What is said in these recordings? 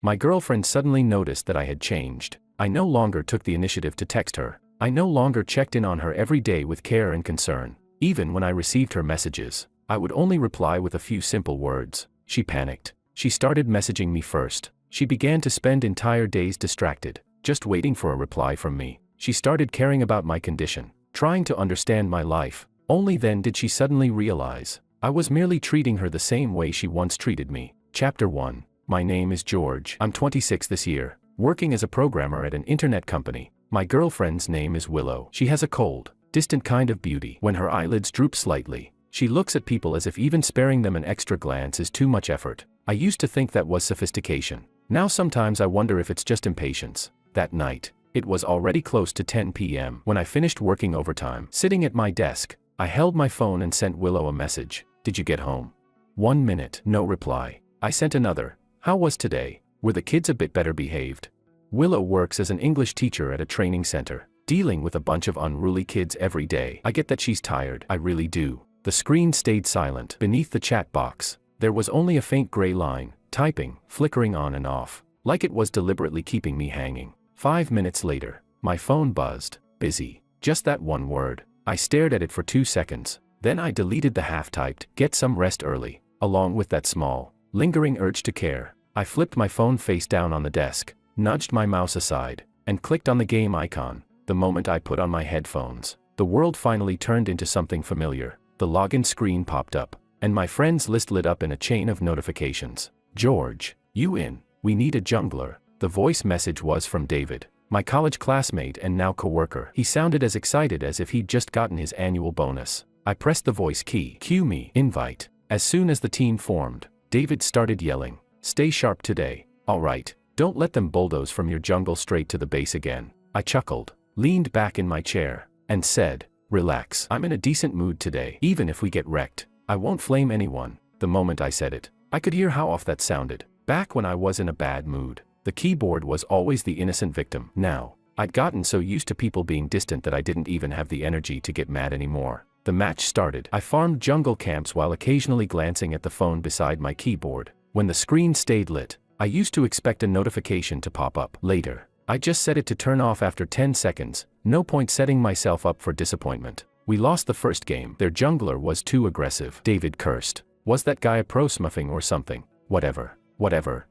My girlfriend suddenly noticed that I had changed. I no longer took the initiative to text her. I no longer checked in on her every day with care and concern. Even when I received her messages, I would only reply with a few simple words. She panicked. She started messaging me first. She began to spend entire days distracted, just waiting for a reply from me. She started caring about my condition, trying to understand my life. Only then did she suddenly realize I was merely treating her the same way she once treated me. Chapter 1. My name is George. I'm 26 this year, working as a programmer at an internet company. My girlfriend's name is Willow. She has a cold, distant kind of beauty. When her eyelids droop slightly, she looks at people as if even sparing them an extra glance is too much effort. I used to think that was sophistication. Now sometimes I wonder if it's just impatience. That night, it was already close to 10 p.m. when I finished working overtime. Sitting at my desk, I held my phone and sent Willow a message. Did you get home? 1 minute. No reply. I sent another. How was today? Were the kids a bit better behaved? Willow works as an English teacher at a training center, dealing with a bunch of unruly kids every day. I get that she's tired. I really do. The screen stayed silent. Beneath the chat box, there was only a faint gray line, typing, flickering on and off, like it was deliberately keeping me hanging. 5 minutes later, my phone buzzed. Busy. Just that one word. I stared at it for 2 seconds. Then I deleted the half-typed, get some rest early, along with that small, lingering urge to care. I flipped my phone face down on the desk, nudged my mouse aside, and clicked on the game icon. The moment I put on my headphones, the world finally turned into something familiar. The login screen popped up, and my friends list lit up in a chain of notifications. George, you in? We need a jungler. The voice message was from David, my college classmate and now coworker. He sounded as excited as if he'd just gotten his annual bonus. I pressed the voice key. Cue me. Invite. As soon as the team formed, David started yelling, "Stay sharp today. All right, don't let them bulldoze from your jungle straight to the base again." I chuckled, leaned back in my chair, and said, "Relax. I'm in a decent mood today. Even if we get wrecked, I won't flame anyone." The moment I said it, I could hear how off that sounded. Back when I was in a bad mood, the keyboard was always the innocent victim. Now, I'd gotten so used to people being distant that I didn't even have the energy to get mad anymore. The match started. I farmed jungle camps while occasionally glancing at the phone beside my keyboard. When the screen stayed lit, I used to expect a notification to pop up. Later, I just set it to turn off after 10 seconds. No point setting myself up for disappointment. We lost the first game. Their jungler was too aggressive. David cursed. Was that guy a pro smuffing or something? Whatever.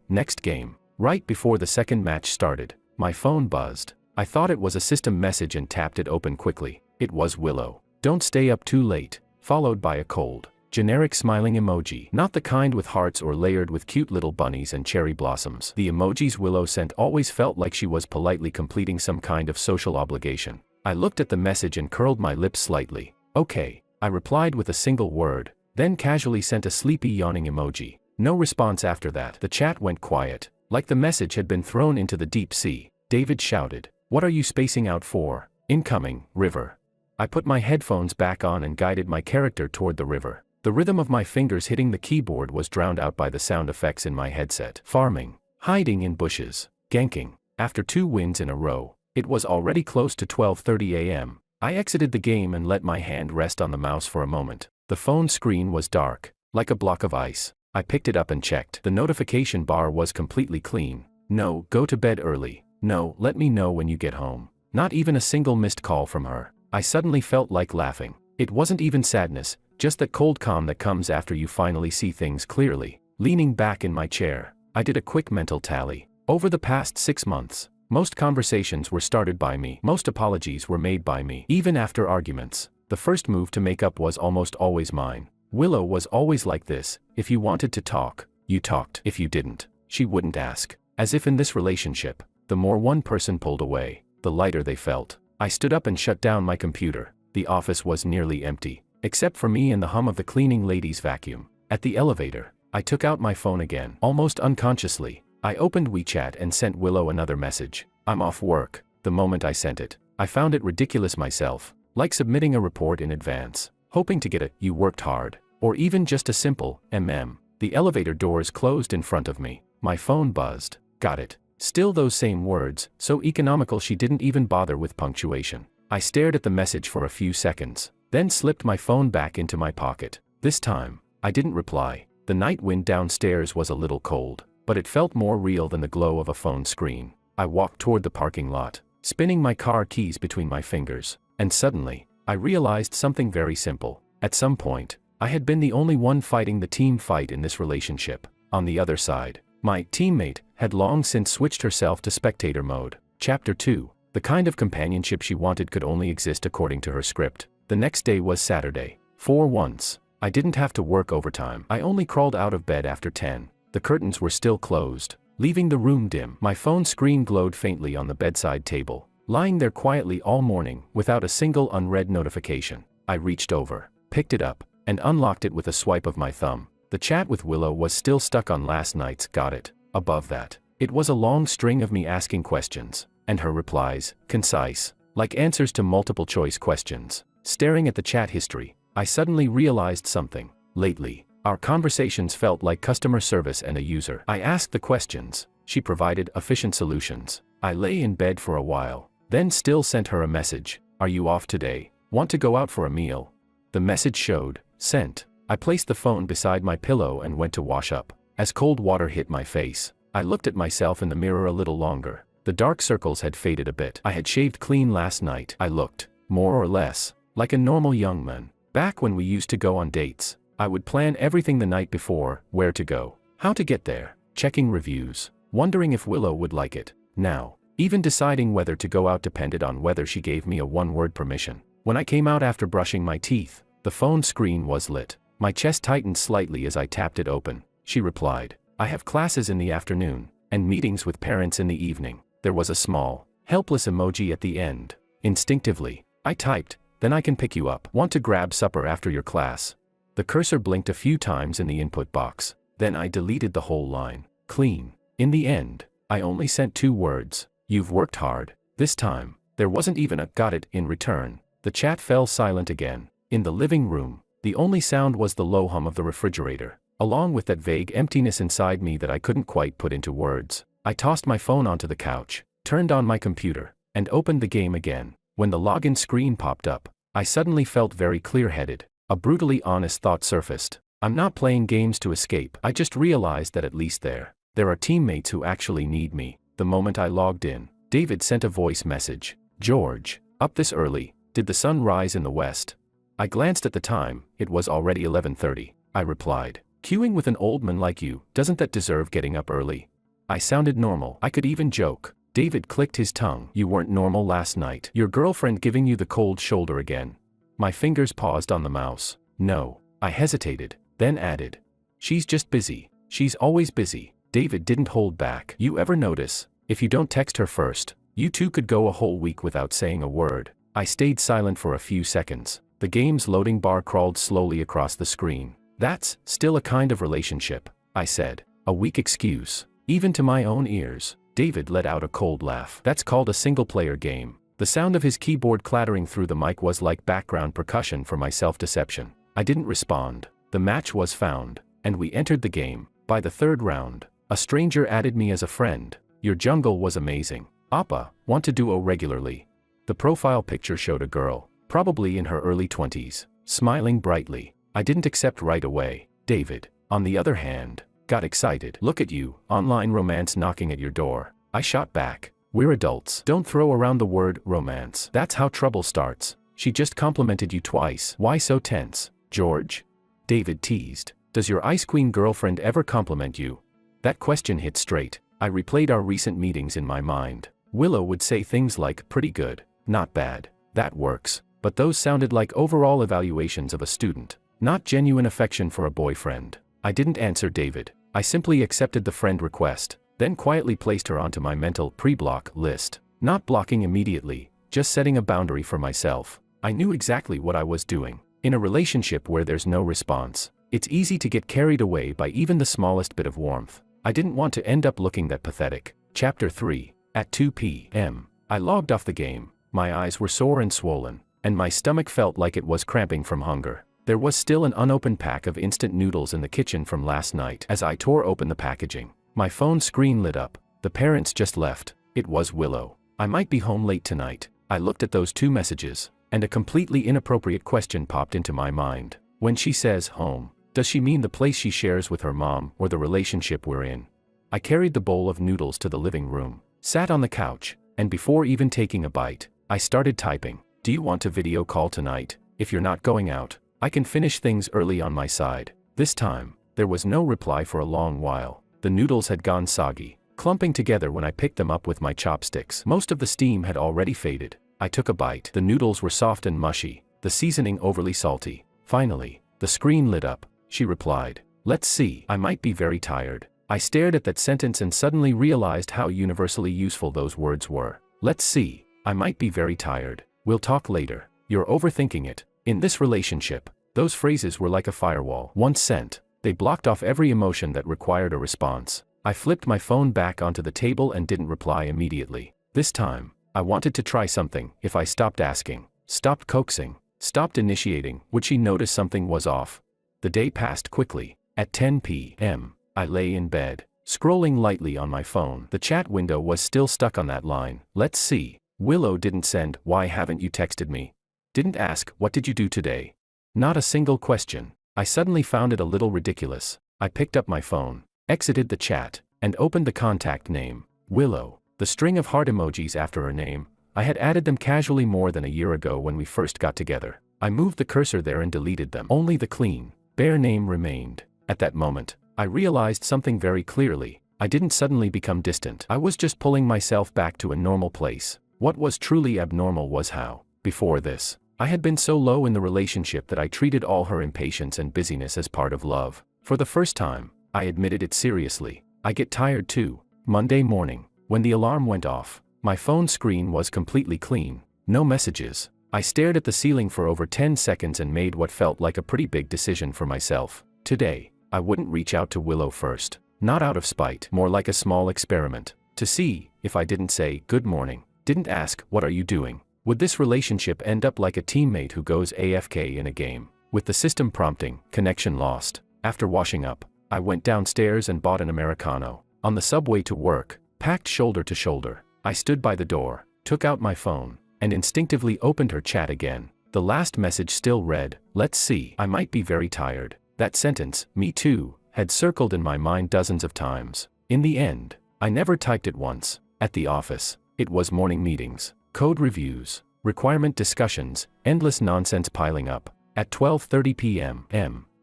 Next game. Right before the second match started, my phone buzzed. I thought it was a system message and tapped it open quickly. It was Willow. "Don't stay up too late," followed by a cold, generic smiling emoji. Not the kind with hearts or layered with cute little bunnies and cherry blossoms. The emojis Willow sent always felt like she was politely completing some kind of social obligation. I looked at the message and curled my lips slightly. "Okay," I replied with a single word, then casually sent a sleepy yawning emoji. No response after that. The chat went quiet, like the message had been thrown into the deep sea. David shouted, "What are you spacing out for? Incoming, river." I put my headphones back on and guided my character toward the river. The rhythm of my fingers hitting the keyboard was drowned out by the sound effects in my headset. Farming, hiding in bushes, ganking. After 2 wins in a row, it was already close to 12:30 a.m. I exited the game and let my hand rest on the mouse for a moment. The phone screen was dark, like a block of ice. I picked it up and checked. The notification bar was completely clean. No, go to bed early. No, let me know when you get home. Not even a single missed call from her. I suddenly felt like laughing. It wasn't even sadness, just that cold calm that comes after you finally see things clearly. Leaning back in my chair, I did a quick mental tally. Over the past 6 months, most conversations were started by me. Most apologies were made by me. Even after arguments, the first move to make up was almost always mine. Willow was always like this. If you wanted to talk, you talked. If you didn't, she wouldn't ask. As if in this relationship, the more one person pulled away, the lighter they felt. I stood up and shut down my computer. The office was nearly empty, except for me and the hum of the cleaning lady's vacuum. At the elevator, I took out my phone again. Almost unconsciously, I opened WeChat and sent Willow another message. "I'm off work." The moment I sent it, I found it ridiculous myself, like submitting a report in advance, hoping to get a "you worked hard," or even just a simple "mm." The elevator doors closed in front of me. My phone buzzed. Got it. Still those same words, so economical she didn't even bother with punctuation. I stared at the message for a few seconds, then slipped my phone back into my pocket. This time, I didn't reply. The night wind downstairs was a little cold. but it felt more real than the glow of a phone screen. I walked toward the parking lot, spinning my car keys between my fingers, and suddenly, I realized something very simple. At some point, I had been the only one fighting the team fight in this relationship. On the other side, my teammate had long since switched herself to spectator mode. Chapter 2. The kind of companionship she wanted could only exist according to her script. The next day was Saturday. For once, I didn't have to work overtime. I only crawled out of bed after 10. The curtains were still closed, leaving the room dim. My phone screen glowed faintly on the bedside table, lying there quietly all morning without a single unread notification. I reached over, picked it up, and unlocked it with a swipe of my thumb. The chat with Willow was still stuck on last night's got it. Above that, it was a long string of me asking questions, and her replies, concise, like answers to multiple choice questions. Staring at the chat history, I suddenly realized something. Lately, our conversations felt like customer service and a user. I asked the questions, she provided efficient solutions. I lay in bed for a while, then still sent her a message. Are you off today? Want to go out for a meal? The message showed, sent. I placed the phone beside my pillow and went to wash up. As cold water hit my face, I looked at myself in the mirror a little longer. The dark circles had faded a bit. I had shaved clean last night. I looked, more or less, like a normal young man. Back when we used to go on dates, I would plan everything the night before, where to go, how to get there, checking reviews, wondering if Willow would like it. Now, even deciding whether to go out depended on whether she gave me a one-word permission. When I came out after brushing my teeth, the phone screen was lit. My chest tightened slightly as I tapped it open. She replied, I have classes in the afternoon, and meetings with parents in the evening. There was a small, helpless emoji at the end. Instinctively, I typed, then I can pick you up. Want to grab supper after your class? The cursor blinked a few times in the input box. Then I deleted the whole line. Clean. In the end, I only sent 2 words. You've worked hard. This time, there wasn't even a got it in return. The chat fell silent again. In the living room, the only sound was the low hum of the refrigerator, along with that vague emptiness inside me that I couldn't quite put into words. I tossed my phone onto the couch, turned on my computer, and opened the game again. When the login screen popped up, I suddenly felt very clear-headed. A brutally honest thought surfaced. I'm not playing games to escape. I just realized that at least there are teammates who actually need me. The moment I logged in, David sent a voice message. George, up this early? Did the sun rise in the west? I glanced at the time. It was already 11:30. I replied, queuing with an old man like you, doesn't that deserve getting up early? I sounded normal. I could even joke. David clicked his tongue. You weren't normal last night. Your girlfriend giving you the cold shoulder again? My fingers paused on the mouse. No. I hesitated, then added. She's just busy. She's always busy. David didn't hold back. You ever notice, if you don't text her first, you two could go a whole week without saying a word? I stayed silent for a few seconds. The game's loading bar crawled slowly across the screen. That's still a kind of relationship, I said. A weak excuse. Even to my own ears. David let out a cold laugh. That's called a single-player game. The sound of his keyboard clattering through the mic was like background percussion for my self-deception. I didn't respond. The match was found, and we entered the game. By the 3rd round, a stranger added me as a friend. Your jungle was amazing. Appa, want to duo regularly? The profile picture showed a girl, probably in her early 20s, smiling brightly. I didn't accept right away. David, on the other hand, got excited. Look at you, online romance knocking at your door. I shot back. We're adults. Don't throw around the word romance. That's how trouble starts. She just complimented you twice. Why so tense, George? David teased. Does your Ice Queen girlfriend ever compliment you? That question hit straight. I replayed our recent meetings in my mind. Willow would say things like, pretty good, not bad, that works, but those sounded like overall evaluations of a student, not genuine affection for a boyfriend. I didn't answer David. I simply accepted the friend request, then quietly placed her onto my mental pre-block list. Not blocking immediately, just setting a boundary for myself. I knew exactly what I was doing. In a relationship where there's no response, it's easy to get carried away by even the smallest bit of warmth. I didn't want to end up looking that pathetic. Chapter 3. At 2 p.m., I logged off the game. My eyes were sore and swollen, and my stomach felt like it was cramping from hunger. There was still an unopened pack of instant noodles in the kitchen from last night. As I tore open the packaging, my phone screen lit up. The parents just left. It was Willow. I might be home late tonight. I looked at those 2 messages, and a completely inappropriate question popped into my mind. When she says home, does she mean the place she shares with her mom or the relationship we're in? I carried the bowl of noodles to the living room, sat on the couch, and before even taking a bite, I started typing. Do you want to video call tonight? If you're not going out, I can finish things early on my side. This time, there was no reply for a long while. The noodles had gone soggy, clumping together when I picked them up with my chopsticks. Most of the steam had already faded. I took a bite. The noodles were soft and mushy, the seasoning overly salty. Finally, the screen lit up. She replied, "Let's see, I might be very tired." I stared at that sentence and suddenly realized how universally useful those words were. Let's see, I might be very tired. We'll talk later. You're overthinking it. In this relationship, those phrases were like a firewall. Once sent, they blocked off every emotion that required a response. I flipped my phone back onto the table and didn't reply immediately. This time, I wanted to try something. If I stopped asking, stopped coaxing, stopped initiating, would she notice something was off? The day passed quickly. At 10 p.m., I lay in bed, scrolling lightly on my phone. The chat window was still stuck on that line. Let's see. Willow didn't send, "Why haven't you texted me?" Didn't ask, "What did you do today?" Not a single question. I suddenly found it a little ridiculous. I picked up my phone, exited the chat, and opened the contact name, Willow. The string of heart emojis after her name, I had added them casually more than a year ago when we first got together. I moved the cursor there and deleted them. Only the clean, bare name remained. At that moment, I realized something very clearly. I didn't suddenly become distant. I was just pulling myself back to a normal place. What was truly abnormal was how, before this, I had been so low in the relationship that I treated all her impatience and busyness as part of love. For the first time, I admitted it seriously. I get tired too. Monday morning, when the alarm went off, my phone screen was completely clean. No messages. I stared at the ceiling for over 10 seconds and made what felt like a pretty big decision for myself. Today, I wouldn't reach out to Willow first. Not out of spite, more like a small experiment. To see, if I didn't say, "Good morning," didn't ask, "What are you doing?" would this relationship end up like a teammate who goes AFK in a game, with the system prompting, "Connection lost." After washing up, I went downstairs and bought an Americano. On the subway to work, packed shoulder to shoulder, I stood by the door, took out my phone, and instinctively opened her chat again. The last message still read, "Let's see, I might be very tired." That sentence, "Me too," had circled in my mind dozens of times. In the end, I never typed it once. At the office, it was morning meetings, code reviews, requirement discussions, endless nonsense piling up. At 12:30 p.m.,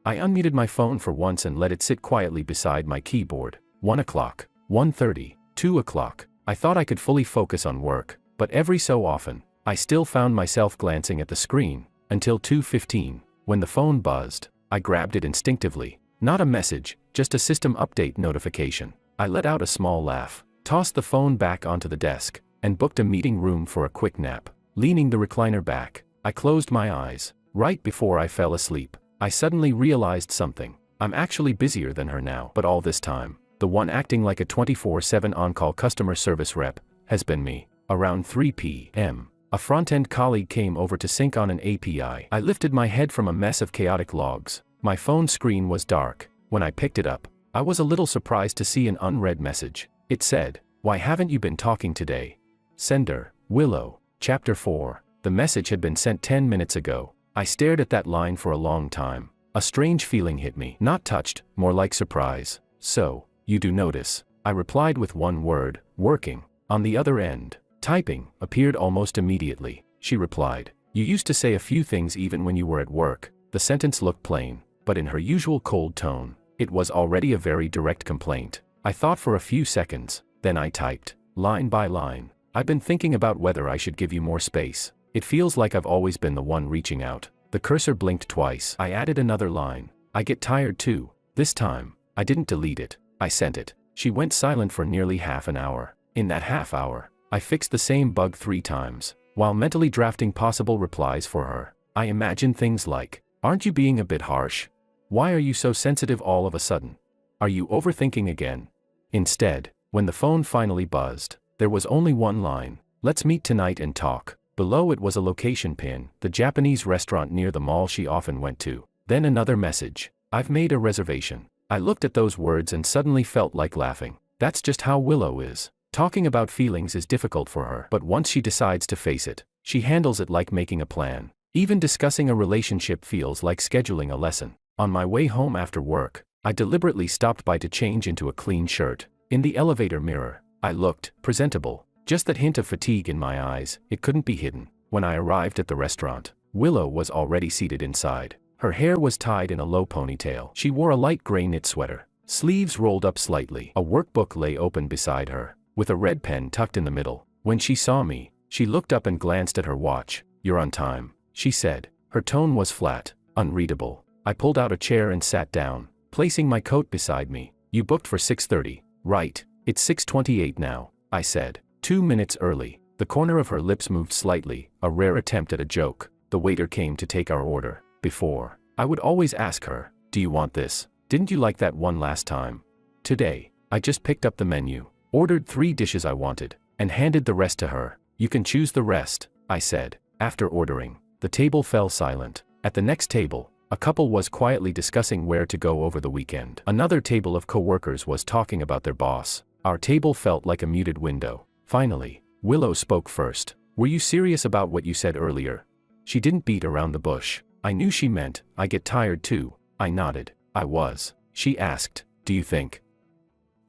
I unmuted my phone for once and let it sit quietly beside my keyboard. 1 o'clock, 1:30, 2 o'clock. I thought I could fully focus on work, but every so often, I still found myself glancing at the screen, until 2:15, when the phone buzzed. I grabbed it instinctively. Not a message, just a system update notification. I let out a small laugh, tossed the phone back onto the desk, and booked a meeting room for a quick nap. Leaning the recliner back, I closed my eyes. Right before I fell asleep, I suddenly realized something. I'm actually busier than her now. But all this time, the one acting like a 24/7 on-call customer service rep has been me. Around 3 p.m., a front-end colleague came over to sync on an API. I lifted my head from a mess of chaotic logs. My phone screen was dark. When I picked it up, I was a little surprised to see an unread message. It said, "Why haven't you been talking today?" Sender, Willow. Chapter 4. The message had been sent 10 minutes ago. I stared at that line for a long time. A strange feeling hit me. Not touched, more like surprise. "So, you do notice," I replied with one word, "working." On the other end, typing, appeared almost immediately. She replied, "You used to say a few things even when you were at work." The sentence looked plain, but in her usual cold tone, it was already a very direct complaint. I thought for a few seconds, then I typed, line by line, "I've been thinking about whether I should give you more space. It feels like I've always been the one reaching out." The cursor blinked twice. I added another line, "I get tired too." This time, I didn't delete it. I sent it. She went silent for nearly half an hour. In that half hour, I fixed the same bug 3 times. While mentally drafting possible replies for her, I imagined things like, "Aren't you being a bit harsh? Why are you so sensitive all of a sudden? Are you overthinking again?" Instead, when the phone finally buzzed, there was only one line, "Let's meet tonight and talk." Below it was a location pin, the Japanese restaurant near the mall she often went to. Then another message, "I've made a reservation." I looked at those words and suddenly felt like laughing. That's just how Willow is. Talking about feelings is difficult for her, but once she decides to face it, she handles it like making a plan. Even discussing a relationship feels like scheduling a lesson. On my way home after work, I deliberately stopped by to change into a clean shirt. In the elevator mirror, I looked presentable. Just that hint of fatigue in my eyes, it couldn't be hidden. When I arrived at the restaurant, Willow was already seated inside. Her hair was tied in a low ponytail. She wore a light gray knit sweater, sleeves rolled up slightly. A workbook lay open beside her, with a red pen tucked in the middle. When she saw me, she looked up and glanced at her watch. "You're on time," she said. Her tone was flat, unreadable. I pulled out a chair and sat down, placing my coat beside me. "You booked for 6:30, right? It's 6:28 now," I said. 2 minutes early. The corner of her lips moved slightly, a rare attempt at a joke. The waiter came to take our order. Before, I would always ask her, "Do you want this? Didn't you like that one last time?" Today, I just picked up the menu, ordered 3 dishes I wanted, and handed the rest to her. "You can choose the rest," I said. After ordering, the table fell silent. At the next table, a couple was quietly discussing where to go over the weekend. Another table of co-workers was talking about their boss. Our table felt like a muted window. Finally, Willow spoke first. "Were you serious about what you said earlier?" She didn't beat around the bush. I knew she meant, "I get tired too." I nodded. "I was." She asked, "Do you think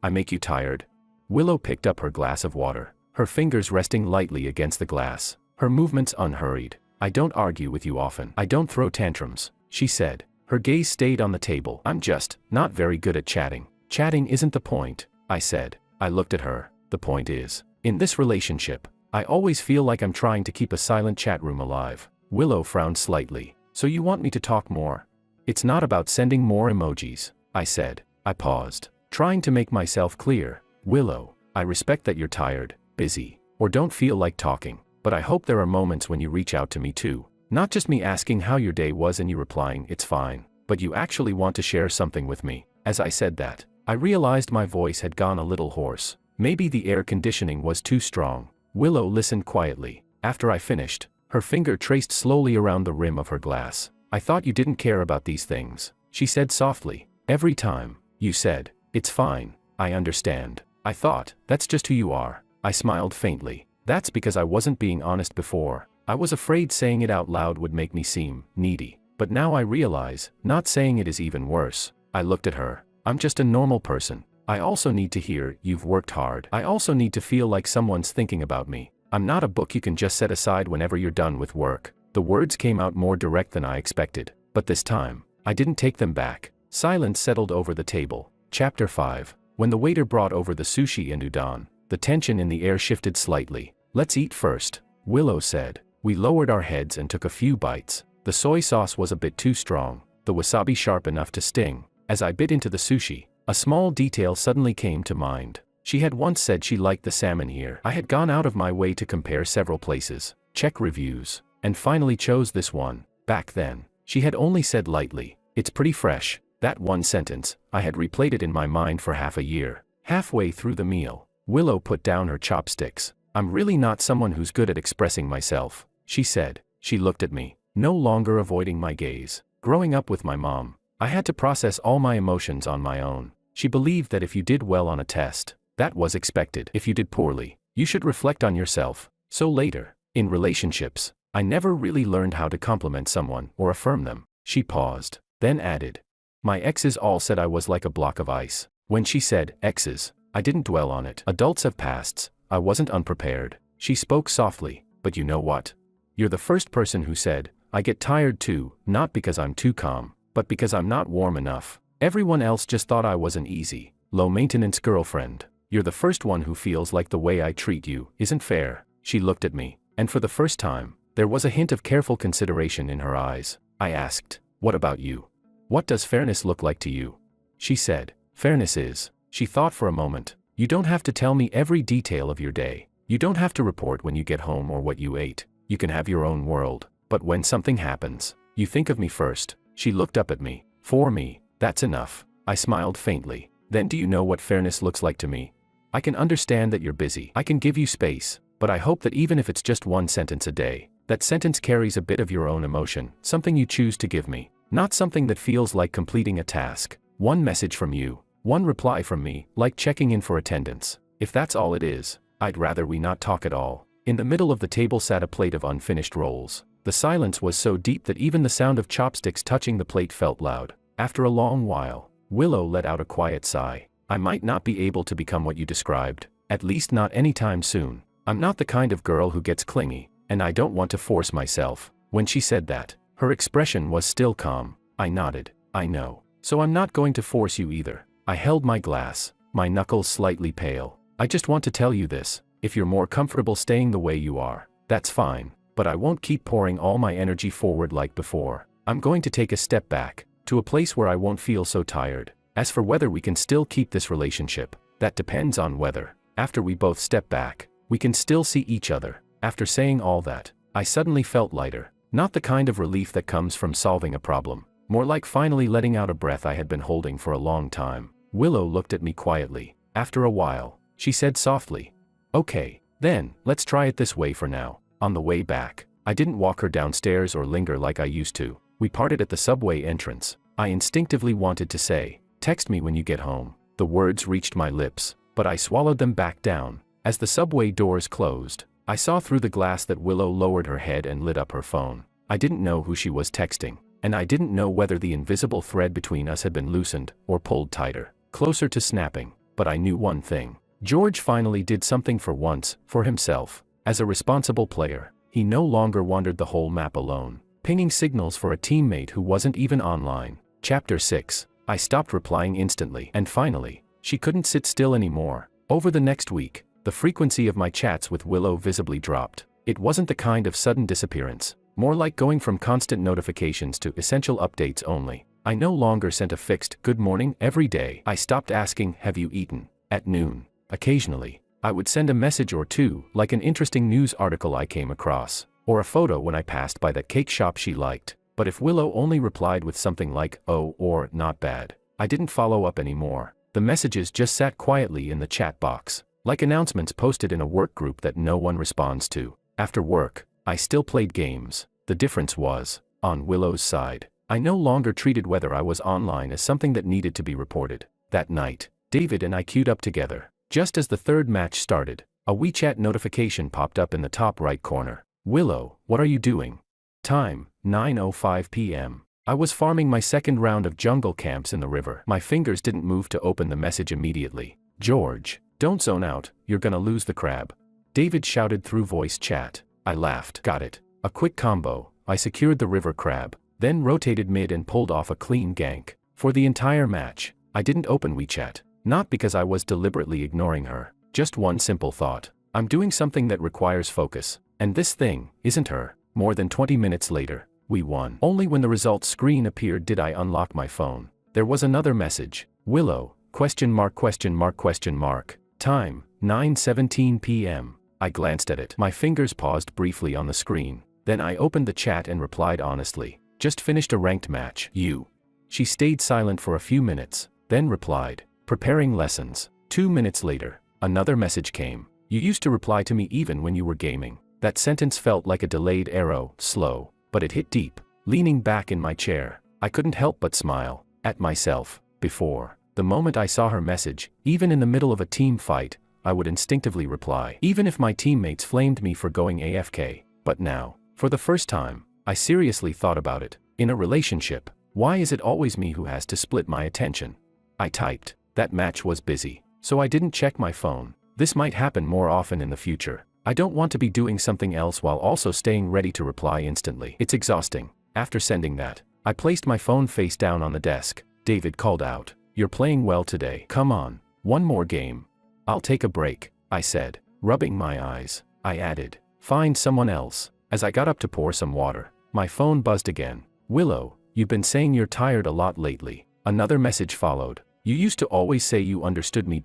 I make you tired?" Willow picked up her glass of water, her fingers resting lightly against the glass, her movements unhurried. "I don't argue with you often. I don't throw tantrums," she said. Her gaze stayed on the table. "I'm just not very good at chatting." "Chatting isn't the point," I said. I looked at her. "The point is, in this relationship, I always feel like I'm trying to keep a silent chat room alive." Willow frowned slightly. "So you want me to talk more?" "It's not about sending more emojis," I said. I paused, trying to make myself clear. "Willow, I respect that you're tired, busy, or don't feel like talking, but I hope there are moments when you reach out to me too. Not just me asking how your day was and you replying, 'It's fine,' but you actually want to share something with me." As I said that, I realized my voice had gone a little hoarse. Maybe the air conditioning was too strong. Willow listened quietly. After I finished, her finger traced slowly around the rim of her glass. "I thought you didn't care about these things," she said softly. "Every time you said, 'It's fine, I understand,' I thought, that's just who you are." I smiled faintly. "That's because I wasn't being honest before. I was afraid saying it out loud would make me seem needy. But now I realize, not saying it is even worse." I looked at her. "I'm just a normal person. I also need to hear, 'You've worked hard.' I also need to feel like someone's thinking about me. I'm not a book you can just set aside whenever you're done with work." The words came out more direct than I expected, but this time, I didn't take them back. Silence settled over the table. Chapter 5. When the waiter brought over the sushi and udon, the tension in the air shifted slightly. "Let's eat first," Willow said. We lowered our heads and took a few bites. The soy sauce was a bit too strong, the wasabi sharp enough to sting. As I bit into the sushi, a small detail suddenly came to mind. She had once said she liked the salmon here. I had gone out of my way to compare several places, check reviews, and finally chose this one. Back then, she had only said lightly, "It's pretty fresh." That one sentence, I had replayed it in my mind for half a year. Halfway through the meal, Willow put down her chopsticks. "I'm really not someone who's good at expressing myself," she said. She looked at me, no longer avoiding my gaze. Growing up with my mom, I had to process all my emotions on my own. She believed that if you did well on a test, that was expected. If you did poorly, you should reflect on yourself. So later, in relationships, I never really learned how to compliment someone or affirm them. She paused, then added, "My exes all said I was like a block of ice." When she said exes, I didn't dwell on it. Adults have pasts. I wasn't unprepared. She spoke softly, "But you know what? You're the first person who said, 'I get tired too,' not because I'm too calm, but because I'm not warm enough. Everyone else just thought I was an easy, low-maintenance girlfriend. You're the first one who feels like the way I treat you isn't fair." She looked at me, and for the first time, there was a hint of careful consideration in her eyes. I asked, "What about you? What does fairness look like to you?" She said, "Fairness is." She thought for a moment. "You don't have to tell me every detail of your day. You don't have to report when you get home or what you ate. You can have your own world. But when something happens, you think of me first." She looked up at me. "For me, that's enough." I smiled faintly. "Then do you know what fairness looks like to me? I can understand that you're busy. I can give you space, but I hope that even if it's just one sentence a day, that sentence carries a bit of your own emotion, something you choose to give me. Not something that feels like completing a task. One message from you, one reply from me, like checking in for attendance. If that's all it is, I'd rather we not talk at all." In the middle of the table sat a plate of unfinished rolls. The silence was so deep that even the sound of chopsticks touching the plate felt loud. After a long while, Willow let out a quiet sigh. I might not be able to become what you described, at least not anytime soon. I'm not the kind of girl who gets clingy, and I don't want to force myself." When she said that, her expression was still calm. I nodded. "I know. So I'm not going to force you either." I held my glass, my knuckles slightly pale. "I just want to tell you this, if you're more comfortable staying the way you are, that's fine, but I won't keep pouring all my energy forward like before. I'm going to take a step back, to a place where I won't feel so tired. As for whether we can still keep this relationship, that depends on whether, after we both step back, we can still see each other." After saying all that, I suddenly felt lighter. Not the kind of relief that comes from solving a problem, more like finally letting out a breath I had been holding for a long time. Willow looked at me quietly. After a while, she said softly, "Okay, then, let's try it this way for now." On the way back, I didn't walk her downstairs or linger like I used to. We parted at the subway entrance. I instinctively wanted to say, "Text me when you get home." The words reached my lips, but I swallowed them back down. As the subway doors closed, I saw through the glass that Willow lowered her head and lit up her phone. I didn't know who she was texting, and I didn't know whether the invisible thread between us had been loosened or pulled tighter, closer to snapping, but I knew one thing. George finally did something for once, for himself. As a responsible player, he no longer wandered the whole map alone, pinging signals for a teammate who wasn't even online. Chapter 6. I stopped replying instantly, and finally, she couldn't sit still anymore. Over the next week, the frequency of my chats with Willow visibly dropped. It wasn't the kind of sudden disappearance, more like going from constant notifications to essential updates only. I no longer sent a fixed "good morning" every day. I stopped asking, "Have you eaten?" at noon. Occasionally, I would send a message or two, like an interesting news article I came across, or a photo when I passed by that cake shop she liked. But if Willow only replied with something like "oh" or "not bad," I didn't follow up anymore. The messages just sat quietly in the chat box, like announcements posted in a work group that no one responds to. After work, I still played games. The difference was, on Willow's side, I no longer treated whether I was online as something that needed to be reported. That night, David and I queued up together. Just as the third match started, a WeChat notification popped up in the top right corner. "Willow, what are you doing?" Time, 9:05 p.m. I was farming my second round of jungle camps in the river. My fingers didn't move to open the message immediately. "George, don't zone out, you're gonna lose the crab," David shouted through voice chat. I laughed. "Got it." A quick combo. I secured the river crab, then rotated mid and pulled off a clean gank. For the entire match, I didn't open WeChat. Not because I was deliberately ignoring her, just one simple thought. I'm doing something that requires focus, and this thing isn't her. More than 20 minutes later, we won. Only when the results screen appeared did I unlock my phone. There was another message. "Willow, question mark question mark question mark." Time, 9:17 p.m. I glanced at it. My fingers paused briefly on the screen. Then I opened the chat and replied honestly. "Just finished a ranked match." "You?" She stayed silent for a few minutes, then replied, "Preparing lessons." 2 minutes later, another message came. "You used to reply to me even when you were gaming." That sentence felt like a delayed arrow, slow, but it hit deep. Leaning back in my chair, I couldn't help but smile at myself. Before, the moment I saw her message, even in the middle of a team fight, I would instinctively reply, even if my teammates flamed me for going AFK. But now, for the first time, I seriously thought about it. In a relationship, why is it always me who has to split my attention? I typed. That match was busy, so I didn't check my phone. This might happen more often in the future. I don't want to be doing something else while also staying ready to reply instantly. It's exhausting. After sending that, I placed my phone face down on the desk. David called out, "You're playing well today. Come on, one more game." "I'll take a break," I said. Rubbing my eyes, I added, "Find someone else." As I got up to pour some water, my phone buzzed again. "Willow, you've been saying you're tired a lot lately." Another message followed. "You used to always say you understood me."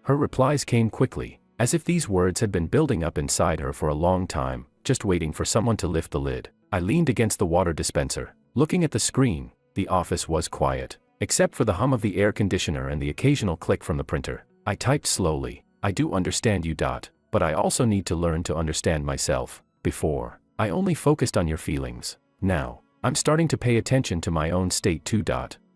Her replies came quickly, as if these words had been building up inside her for a long time, just waiting for someone to lift the lid. I leaned against the water dispenser, looking at the screen. The office was quiet, except for the hum of the air conditioner and the occasional click from the printer. I typed slowly, "I do understand you, but I also need to learn to understand myself. Before, I only focused on your feelings. Now, I'm starting to pay attention to my own state too.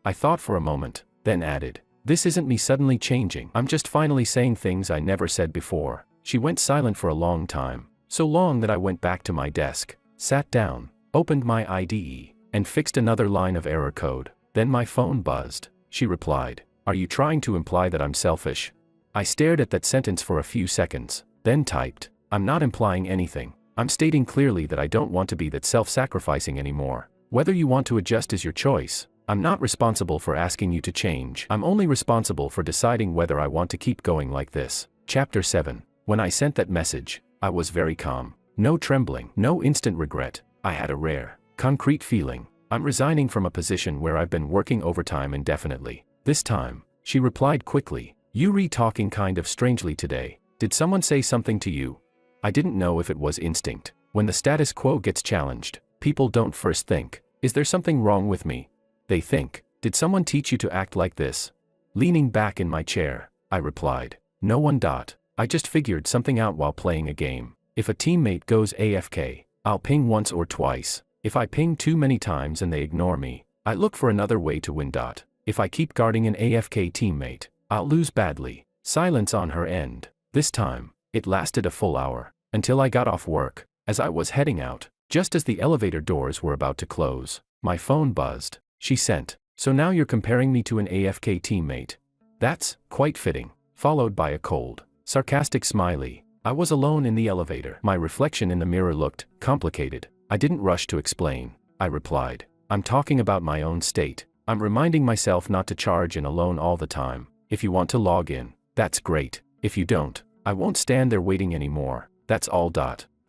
I thought for a moment, then added, "This isn't me suddenly changing. I'm just finally saying things I never said before." She went silent for a long time, so long that I went back to my desk, sat down, opened my IDE, and fixed another line of error code. Then my phone buzzed. She replied, Are you trying to imply that I'm selfish? I stared at that sentence for a few seconds, then typed, I'm not implying anything. I'm stating clearly that I don't want to be that self-sacrificing anymore. Whether you want to adjust is your choice. I'm not responsible for asking you to change. I'm only responsible for deciding whether I want to keep going like this. Chapter 7. When I sent that message, I was very calm. No trembling, no instant regret. I had a rare, concrete feeling. I'm resigning from a position where I've been working overtime indefinitely. This time, she replied quickly, "You talking kind of strangely today. Did someone say something to you?" I didn't know if it was instinct. When the status quo gets challenged, people don't first think, is there something wrong with me? They think, did someone teach you to act like this? Leaning back in my chair, I replied, no one. I just figured something out while playing a game. If a teammate goes AFK, I'll ping once or twice. If I ping too many times and they ignore me, I look for another way to win. If I keep guarding an AFK teammate, I'll lose badly. Silence on her end. This time, it lasted a full hour, until I got off work. As I was heading out, just as the elevator doors were about to close, my phone buzzed. She sent, "So now you're comparing me to an AFK teammate. That's quite fitting," followed by a cold, sarcastic smiley. I was alone in the elevator. My reflection in the mirror looked complicated. I didn't rush to explain. I replied, "I'm talking about my own state. I'm reminding myself not to charge in alone all the time. If you want to log in, that's great. If you don't, I won't stand there waiting anymore. That's all.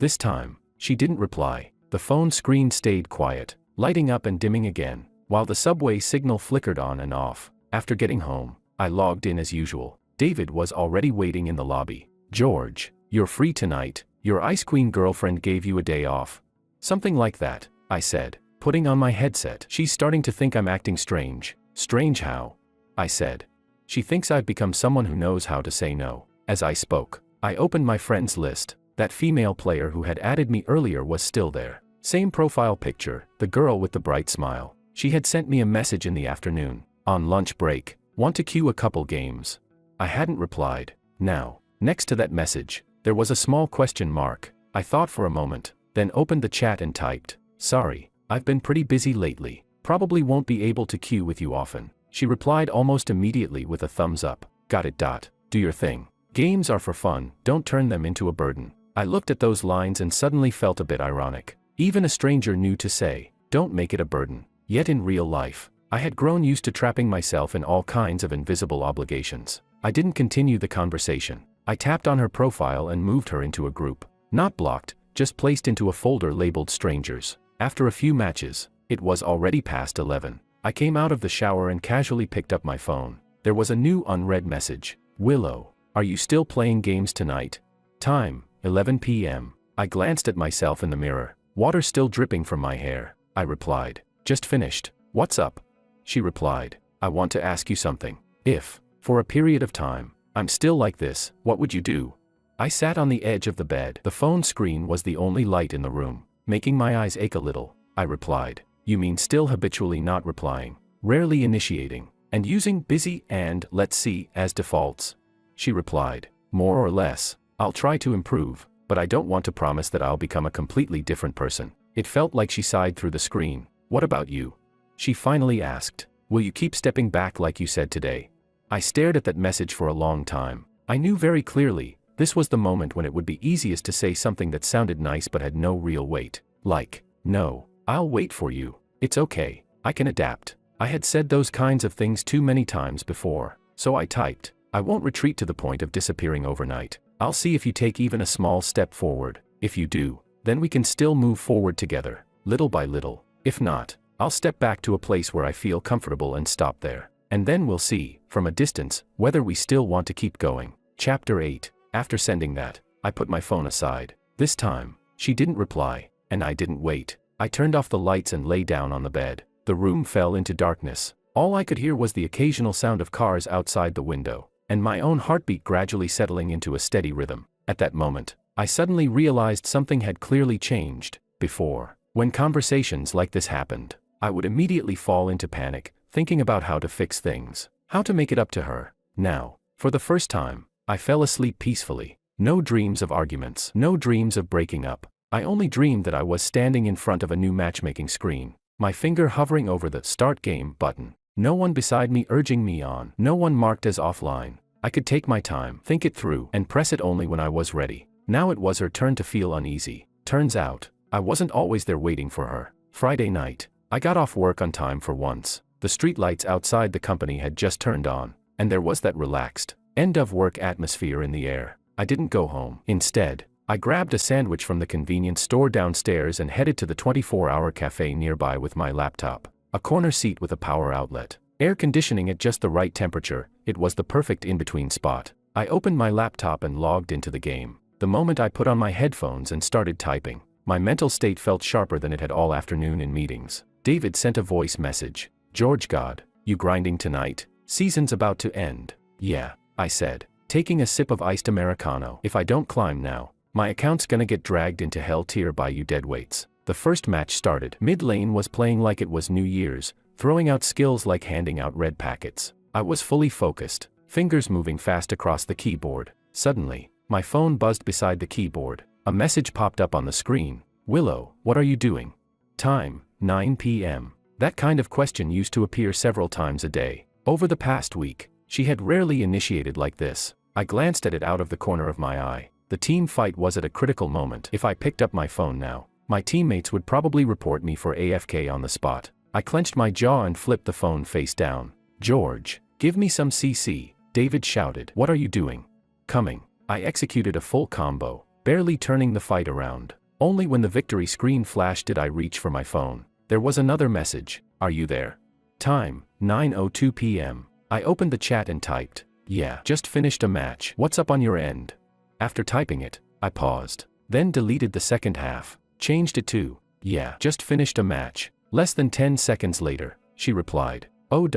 This time, she didn't reply. The phone screen stayed quiet, lighting up and dimming again, while the subway signal flickered on and off. After getting home, I logged in as usual. David was already waiting in the lobby. "George, you're free tonight. Your Ice Queen girlfriend gave you a day off." "Something like that," I said, putting on my headset. "She's starting to think I'm acting strange." "Strange how?" I said. "She thinks I've become someone who knows how to say no." As I spoke, I opened my friends list. That female player who had added me earlier was still there. Same profile picture, the girl with the bright smile. She had sent me a message in the afternoon. "On lunch break, want to queue a couple games?" I hadn't replied. Now, next to that message, there was a small question mark. I thought for a moment, then opened the chat and typed, "Sorry, I've been pretty busy lately. Probably won't be able to queue with you often." She replied almost immediately with a thumbs up. "Got it. Do your thing. Games are for fun, don't turn them into a burden." I looked at those lines and suddenly felt a bit ironic. Even a stranger knew to say, "Don't make it a burden." Yet in real life, I had grown used to trapping myself in all kinds of invisible obligations. I didn't continue the conversation. I tapped on her profile and moved her into a group. Not blocked, just placed into a folder labeled strangers. After a few matches, it was already past 11. I came out of the shower and casually picked up my phone. There was a new unread message. "Willow, are you still playing games tonight? Time, 11 p.m. I glanced at myself in the mirror. Water still dripping from my hair. I replied, "Just finished. What's up?" She replied, "I want to ask you something. If, for a period of time, I'm still like this, what would you do?" I sat on the edge of the bed. The phone screen was the only light in the room, making my eyes ache a little. I replied, "You mean still habitually not replying, rarely initiating, and using busy and let's see as defaults?" She replied, "More or less. I'll try to improve, but I don't want to promise that I'll become a completely different person." It felt like she sighed through the screen. "What about you?" She finally asked, "Will you keep stepping back like you said today?" I stared at that message for a long time. I knew very clearly, this was the moment when it would be easiest to say something that sounded nice but had no real weight. Like, "No, I'll wait for you. It's okay, I can adapt." I had said those kinds of things too many times before, so I typed, "I won't retreat to the point of disappearing overnight. I'll see if you take even a small step forward. If you do, then we can still move forward together, little by little. If not, I'll step back to a place where I feel comfortable and stop there. And then we'll see, from a distance, whether we still want to keep going." Chapter 8. After sending that, I put my phone aside. This time, she didn't reply, and I didn't wait. I turned off the lights and lay down on the bed. The room fell into darkness. All I could hear was the occasional sound of cars outside the window, and my own heartbeat gradually settling into a steady rhythm. At that moment, I suddenly realized something had clearly changed. Before, when conversations like this happened, I would immediately fall into panic, thinking about how to fix things, how to make it up to her. Now, for the first time, I fell asleep peacefully. No dreams of arguments, no dreams of breaking up. I only dreamed that I was standing in front of a new matchmaking screen, my finger hovering over the Start Game button. No one beside me urging me on. No one marked as offline. I could take my time, think it through, and press it only when I was ready. Now it was her turn to feel uneasy. Turns out, I wasn't always there waiting for her. Friday night. I got off work on time for once. The streetlights outside the company had just turned on, and there was that relaxed, end-of-work atmosphere in the air. I didn't go home. Instead, I grabbed a sandwich from the convenience store downstairs and headed to the 24-hour cafe nearby with my laptop. A corner seat with a power outlet. Air conditioning at just the right temperature. It was the perfect in-between spot. I opened my laptop and logged into the game. The moment I put on my headphones and started typing, my mental state felt sharper than it had all afternoon in meetings. David sent a voice message. George God, you grinding tonight? Season's about to end. Yeah, I said, taking a sip of iced Americano. If I don't climb now, my account's gonna get dragged into hell tier by you deadweights. The first match started. Mid lane was playing like it was New Year's, throwing out skills like handing out red packets. I was fully focused, fingers moving fast across the keyboard. Suddenly, my phone buzzed beside the keyboard. A message popped up on the screen. Willow, what are you doing? Time, 9 p.m. That kind of question used to appear several times a day. Over the past week, she had rarely initiated like this. I glanced at it out of the corner of my eye. The team fight was at a critical moment. If I picked up my phone now, my teammates would probably report me for AFK on the spot. I clenched my jaw and flipped the phone face down. George, give me some CC, David shouted. What are you doing? Coming. I executed a full combo, barely turning the fight around. Only when the victory screen flashed did I reach for my phone. There was another message. Are you there? Time, 9:02 p.m. I opened the chat and typed, yeah, just finished a match. What's up on your end? After typing it, I paused, then deleted the second half, changed it to, yeah, just finished a match. Less than 10 seconds later, she replied, oh.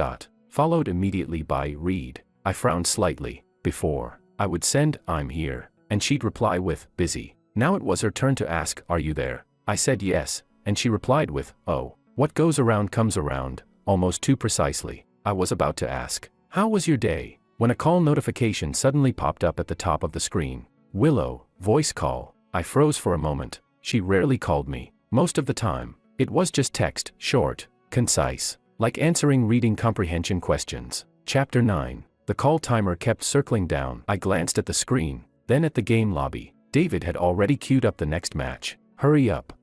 Followed immediately by, read. I frowned slightly. Before, I would send, I'm here, and she'd reply with, busy. Now it was her turn to ask, are you there? I said yes, and she replied with, oh. What goes around comes around, almost too precisely. I was about to ask, how was your day? When a call notification suddenly popped up at the top of the screen. Willow, voice call. I froze for a moment. She rarely called me. Most of the time, it was just text, short, concise, like answering reading comprehension questions. Chapter 9. The call timer kept circling down. I glanced at the screen, then at the game lobby. David had already queued up the next match. Hurry up,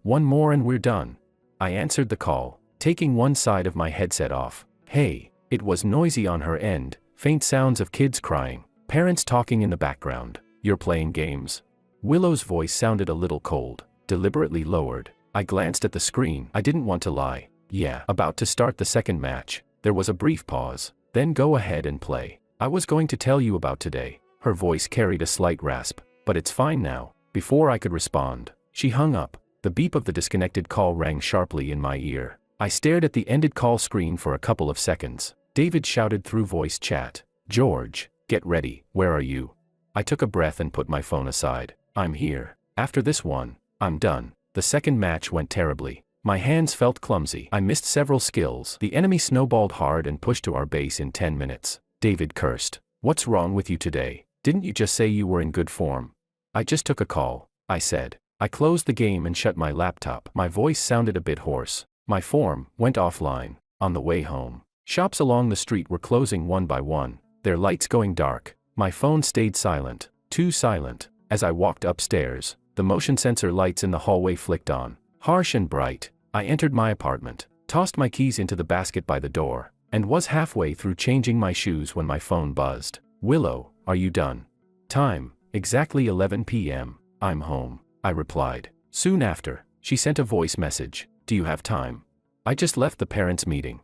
one more and we're done. I answered the call, taking one side of my headset off. Hey, it was noisy on her end, faint sounds of kids crying, parents talking in the background. You're playing games? Willow's voice sounded a little cold, deliberately lowered. I glanced at the screen. I didn't want to lie. Yeah, about to start the second match. There was a brief pause. Then go ahead and play. I was going to tell you about today. Her voice carried a slight rasp, but it's fine now. Before I could respond, she hung up. The beep of the disconnected call rang sharply in my ear. I stared at the ended call screen for a couple of seconds. David shouted through voice chat. George, get ready. Where are you? I took a breath and put my phone aside. I'm here. After this one, I'm done. The second match went terribly. My hands felt clumsy. I missed several skills. The enemy snowballed hard and pushed to our base in 10 minutes. David cursed. What's wrong with you today? Didn't you just say you were in good form? I just took a call, I said. I closed the game and shut my laptop. My voice sounded a bit hoarse. My form went offline. On the way home, shops along the street were closing one by one, their lights going dark. My phone stayed silent, too silent. As I walked upstairs, the motion sensor lights in the hallway flicked on, harsh and bright. I entered my apartment, tossed my keys into the basket by the door, and was halfway through changing my shoes when my phone buzzed. Willow, are you done? Time, exactly 11 p.m. I'm home, I replied. Soon after, she sent a voice message. Do you have time? I just left the parents' meeting.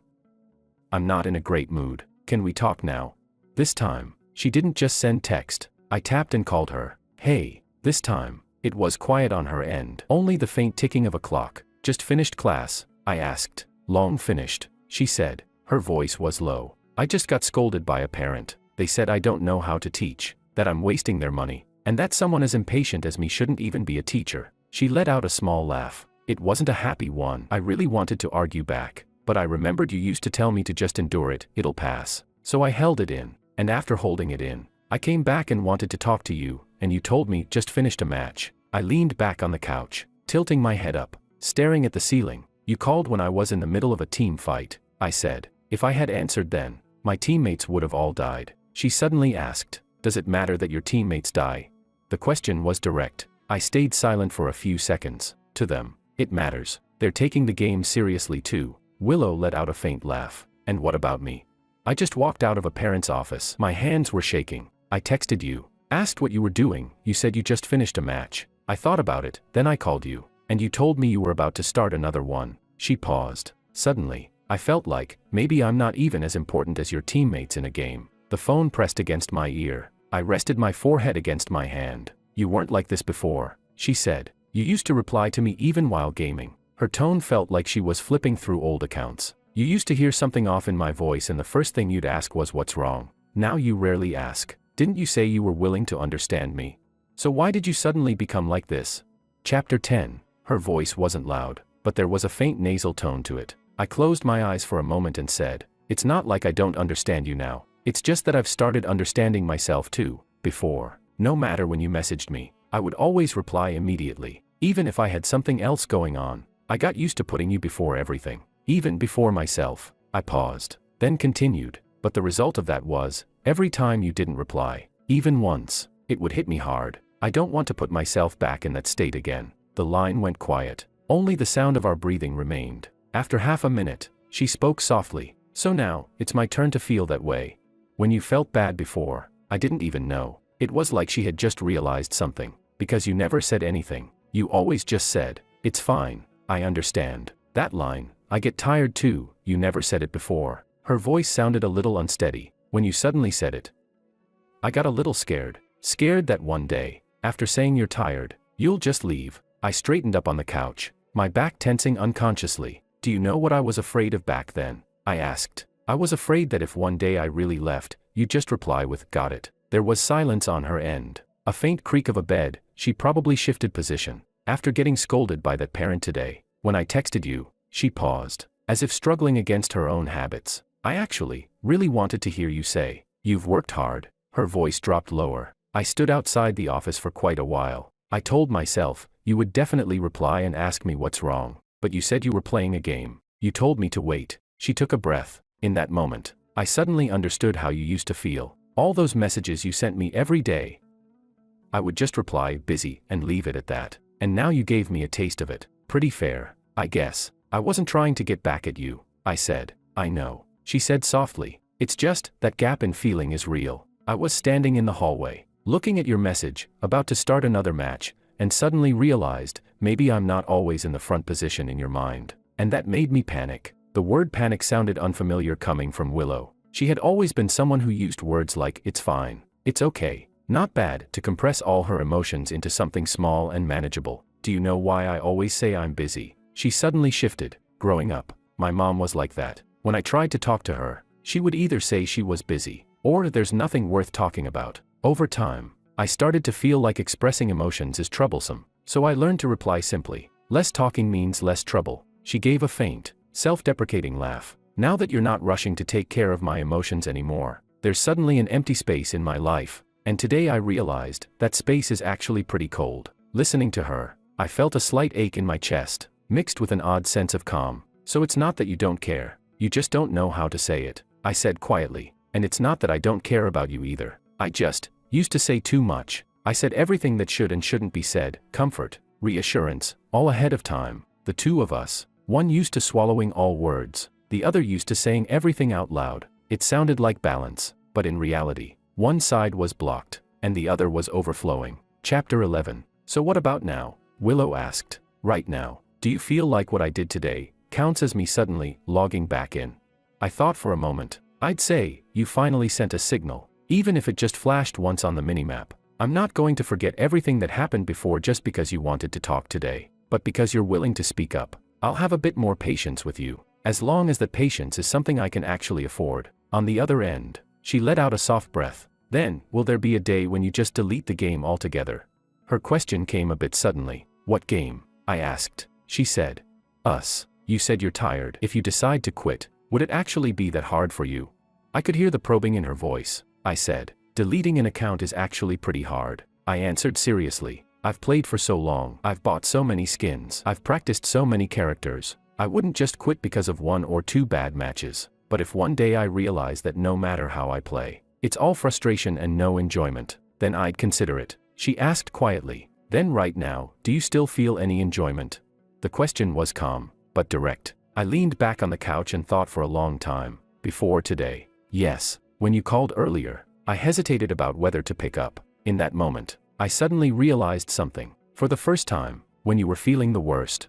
I'm not in a great mood. Can we talk now? This time, she didn't just send text. I tapped and called her. Hey, this time, it was quiet on her end. Only the faint ticking of a clock. Just finished class? I asked. Long finished, she said. Her voice was low. I just got scolded by a parent. They said I don't know how to teach, that I'm wasting their money, and that someone as impatient as me shouldn't even be a teacher. She let out a small laugh. It wasn't a happy one. I really wanted to argue back, but I remembered you used to tell me to just endure it, it'll pass. So I held it in, and after holding it in, I came back and wanted to talk to you, and you told me just finished a match. I leaned back on the couch, tilting my head up, staring at the ceiling. You called when I was in the middle of a team fight, I said. If I had answered then, my teammates would have all died. She suddenly asked, "Does it matter that your teammates die?" The question was direct. I stayed silent for a few seconds. To them, it matters. They're taking the game seriously too. Willow let out a faint laugh. And what about me? I just walked out of a parent's office. My hands were shaking. I texted you, asked what you were doing. You said you just finished a match. I thought about it, then I called you. And you told me you were about to start another one. She paused. Suddenly, I felt like, maybe I'm not even as important as your teammates in a game. The phone pressed against my ear. I rested my forehead against my hand. You weren't like this before, she said. You used to reply to me even while gaming. Her tone felt like she was flipping through old accounts. You used to hear something off in my voice and the first thing you'd ask was what's wrong. Now you rarely ask. Didn't you say you were willing to understand me? So why did you suddenly become like this? Chapter 10. Her voice wasn't loud, but there was a faint nasal tone to it. I closed my eyes for a moment and said, "It's not like I don't understand you now. It's just that I've started understanding myself too. Before, no matter when you messaged me, I would always reply immediately, even if I had something else going on. I got used to putting you before everything, even before myself." I paused, then continued, "But the result of that was, every time you didn't reply, even once, it would hit me hard. I don't want to put myself back in that state again." The line went quiet. Only the sound of our breathing remained. After half a minute, she spoke softly, "So now, it's my turn to feel that way. When you felt bad before, I didn't even know." It was like she had just realized something. "Because you never said anything. You always just said, 'It's fine, I understand.' That line, I get tired too. You never said it before." Her voice sounded a little unsteady. "When you suddenly said it, I got a little scared. Scared that one day, after saying you're tired, you'll just leave." I straightened up on the couch, my back tensing unconsciously. "Do you know what I was afraid of back then?" I asked. "I was afraid that if one day I really left, you'd just reply with, 'Got it.'" There was silence on her end. A faint creak of a bed. She probably shifted position. "After getting scolded by that parent today, when I texted you," she paused, as if struggling against her own habits. "I actually, really wanted to hear you say, 'You've worked hard.'" Her voice dropped lower. "I stood outside the office for quite a while. I told myself, you would definitely reply and ask me what's wrong. But you said you were playing a game. You told me to wait." She took a breath. "In that moment, I suddenly understood how you used to feel. All those messages you sent me every day. I would just reply, 'Busy,' and leave it at that. And now you gave me a taste of it. Pretty fair, I guess." "I wasn't trying to get back at you," I said. "I know," she said softly. "It's just, that gap in feeling is real." I was standing in the hallway, looking at your message, about to start another match, and suddenly realized, maybe I'm not always in the front position in your mind. And that made me panic. The word panic sounded unfamiliar coming from Willow. She had always been someone who used words like, "It's fine," "It's okay," "Not bad," to compress all her emotions into something small and manageable. "Do you know why I always say I'm busy?" She suddenly shifted. "Growing up, my mom was like that. When I tried to talk to her, she would either say she was busy, or there's nothing worth talking about." Over time, I started to feel like expressing emotions is troublesome, so I learned to reply simply, "Less talking means less trouble." She gave a faint, self-deprecating laugh. "Now that you're not rushing to take care of my emotions anymore, there's suddenly an empty space in my life. And today I realized, that space is actually pretty cold." Listening to her, I felt a slight ache in my chest, mixed with an odd sense of calm. "So it's not that you don't care, you just don't know how to say it," I said quietly. "And it's not that I don't care about you either. I just used to say too much. I said everything that should and shouldn't be said, comfort, reassurance, all ahead of time. The two of us, one used to swallowing all words, the other used to saying everything out loud. It sounded like balance, but in reality, one side was blocked, and the other was overflowing." Chapter 11. "So what about now?" Willow asked. "Right now, do you feel like what I did today counts as me suddenly logging back in?" I thought for a moment. "I'd say, you finally sent a signal, even if it just flashed once on the minimap. I'm not going to forget everything that happened before just because you wanted to talk today, but because you're willing to speak up. I'll have a bit more patience with you, as long as that patience is something I can actually afford." On the other end, she let out a soft breath. "Then, will there be a day when you just delete the game altogether?" Her question came a bit suddenly. "What game?" I asked. She said, "Us. You said you're tired. If you decide to quit, would it actually be that hard for you?" I could hear the probing in her voice. I said, "Deleting an account is actually pretty hard." I answered seriously. "I've played for so long. I've bought so many skins. I've practiced so many characters. I wouldn't just quit because of one or two bad matches." But if one day I realize that no matter how I play, it's all frustration and no enjoyment, then I'd consider it. She asked quietly. Then right now, do you still feel any enjoyment? The question was calm, but direct. I leaned back on the couch and thought for a long time. Before today. Yes. When you called earlier, I hesitated about whether to pick up. In that moment, I suddenly realized something. For the first time, when you were feeling the worst,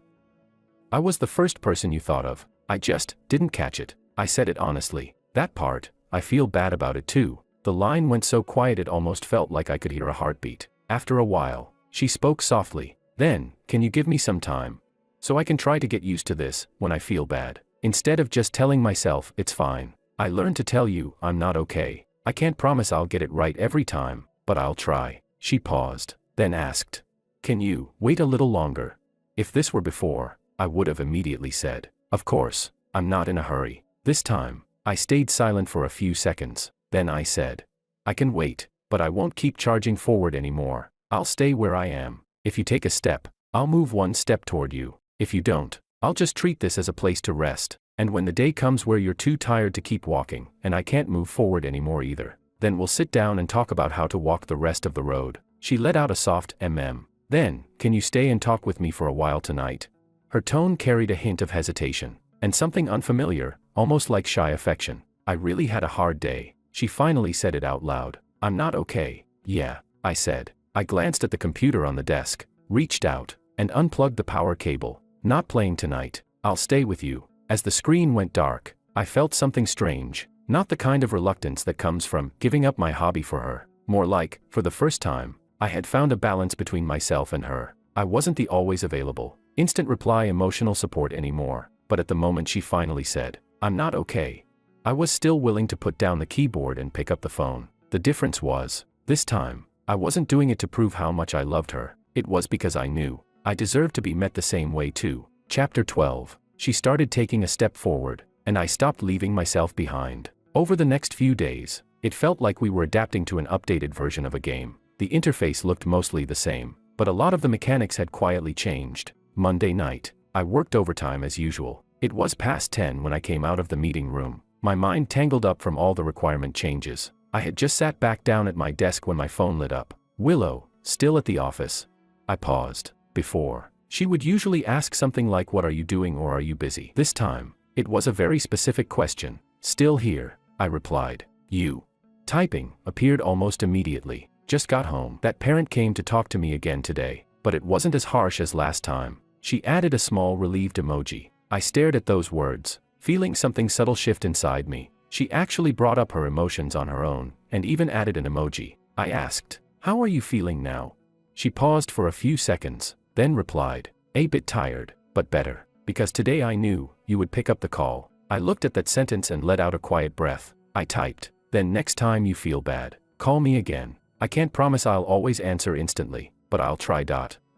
I was the first person you thought of. I just didn't catch it. I said it honestly. That part, I feel bad about it too. The line went so quiet it almost felt like I could hear a heartbeat. After a while, she spoke softly. Then, can you give me some time? So I can try to get used to this when I feel bad. Instead of just telling myself it's fine, I learned to tell you I'm not okay. I can't promise I'll get it right every time, but I'll try. She paused, then asked, can you wait a little longer? If this were before, I would have immediately said, of course, I'm not in a hurry. This time, I stayed silent for a few seconds. Then I said, I can wait, but I won't keep charging forward anymore. I'll stay where I am. If you take a step, I'll move one step toward you. If you don't, I'll just treat this as a place to rest. And when the day comes where you're too tired to keep walking, and I can't move forward anymore either, then we'll sit down and talk about how to walk the rest of the road. She let out a soft Then, can you stay and talk with me for a while tonight? Her tone carried a hint of hesitation, and something unfamiliar, almost like shy affection. I really had a hard day. She finally said it out loud. I'm not okay. Yeah, I said. I glanced at the computer on the desk, reached out, and unplugged the power cable. Not playing tonight. I'll stay with you. As the screen went dark, I felt something strange. Not the kind of reluctance that comes from giving up my hobby for her. More like, for the first time, I had found a balance between myself and her. I wasn't the always available, instant reply emotional support anymore. But at the moment she finally said, I'm not okay, I was still willing to put down the keyboard and pick up the phone. The difference was, this time, I wasn't doing it to prove how much I loved her. It was because I knew I deserved to be met the same way too. Chapter 12. She started taking a step forward, and I stopped leaving myself behind. Over the next few days, it felt like we were adapting to an updated version of a game. The interface looked mostly the same, but a lot of the mechanics had quietly changed. Monday night, I worked overtime as usual. It was past 10 when I came out of the meeting room, my mind tangled up from all the requirement changes. I had just sat back down at my desk when my phone lit up. Willow, still at the office? I paused. Before, she would usually ask something like, what are you doing or are you busy? This time, it was a very specific question. Still here, I replied. You. Typing appeared almost immediately. Just got home. That parent came to talk to me again today, but it wasn't as harsh as last time. She added a small relieved emoji. I stared at those words, feeling something subtle shift inside me. She actually brought up her emotions on her own, and even added an emoji. I asked, how are you feeling now? She paused for a few seconds, then replied, a bit tired, but better, because today I knew you would pick up the call. I looked at that sentence and let out a quiet breath. I typed, then next time you feel bad, call me again. I can't promise I'll always answer instantly, but I'll try.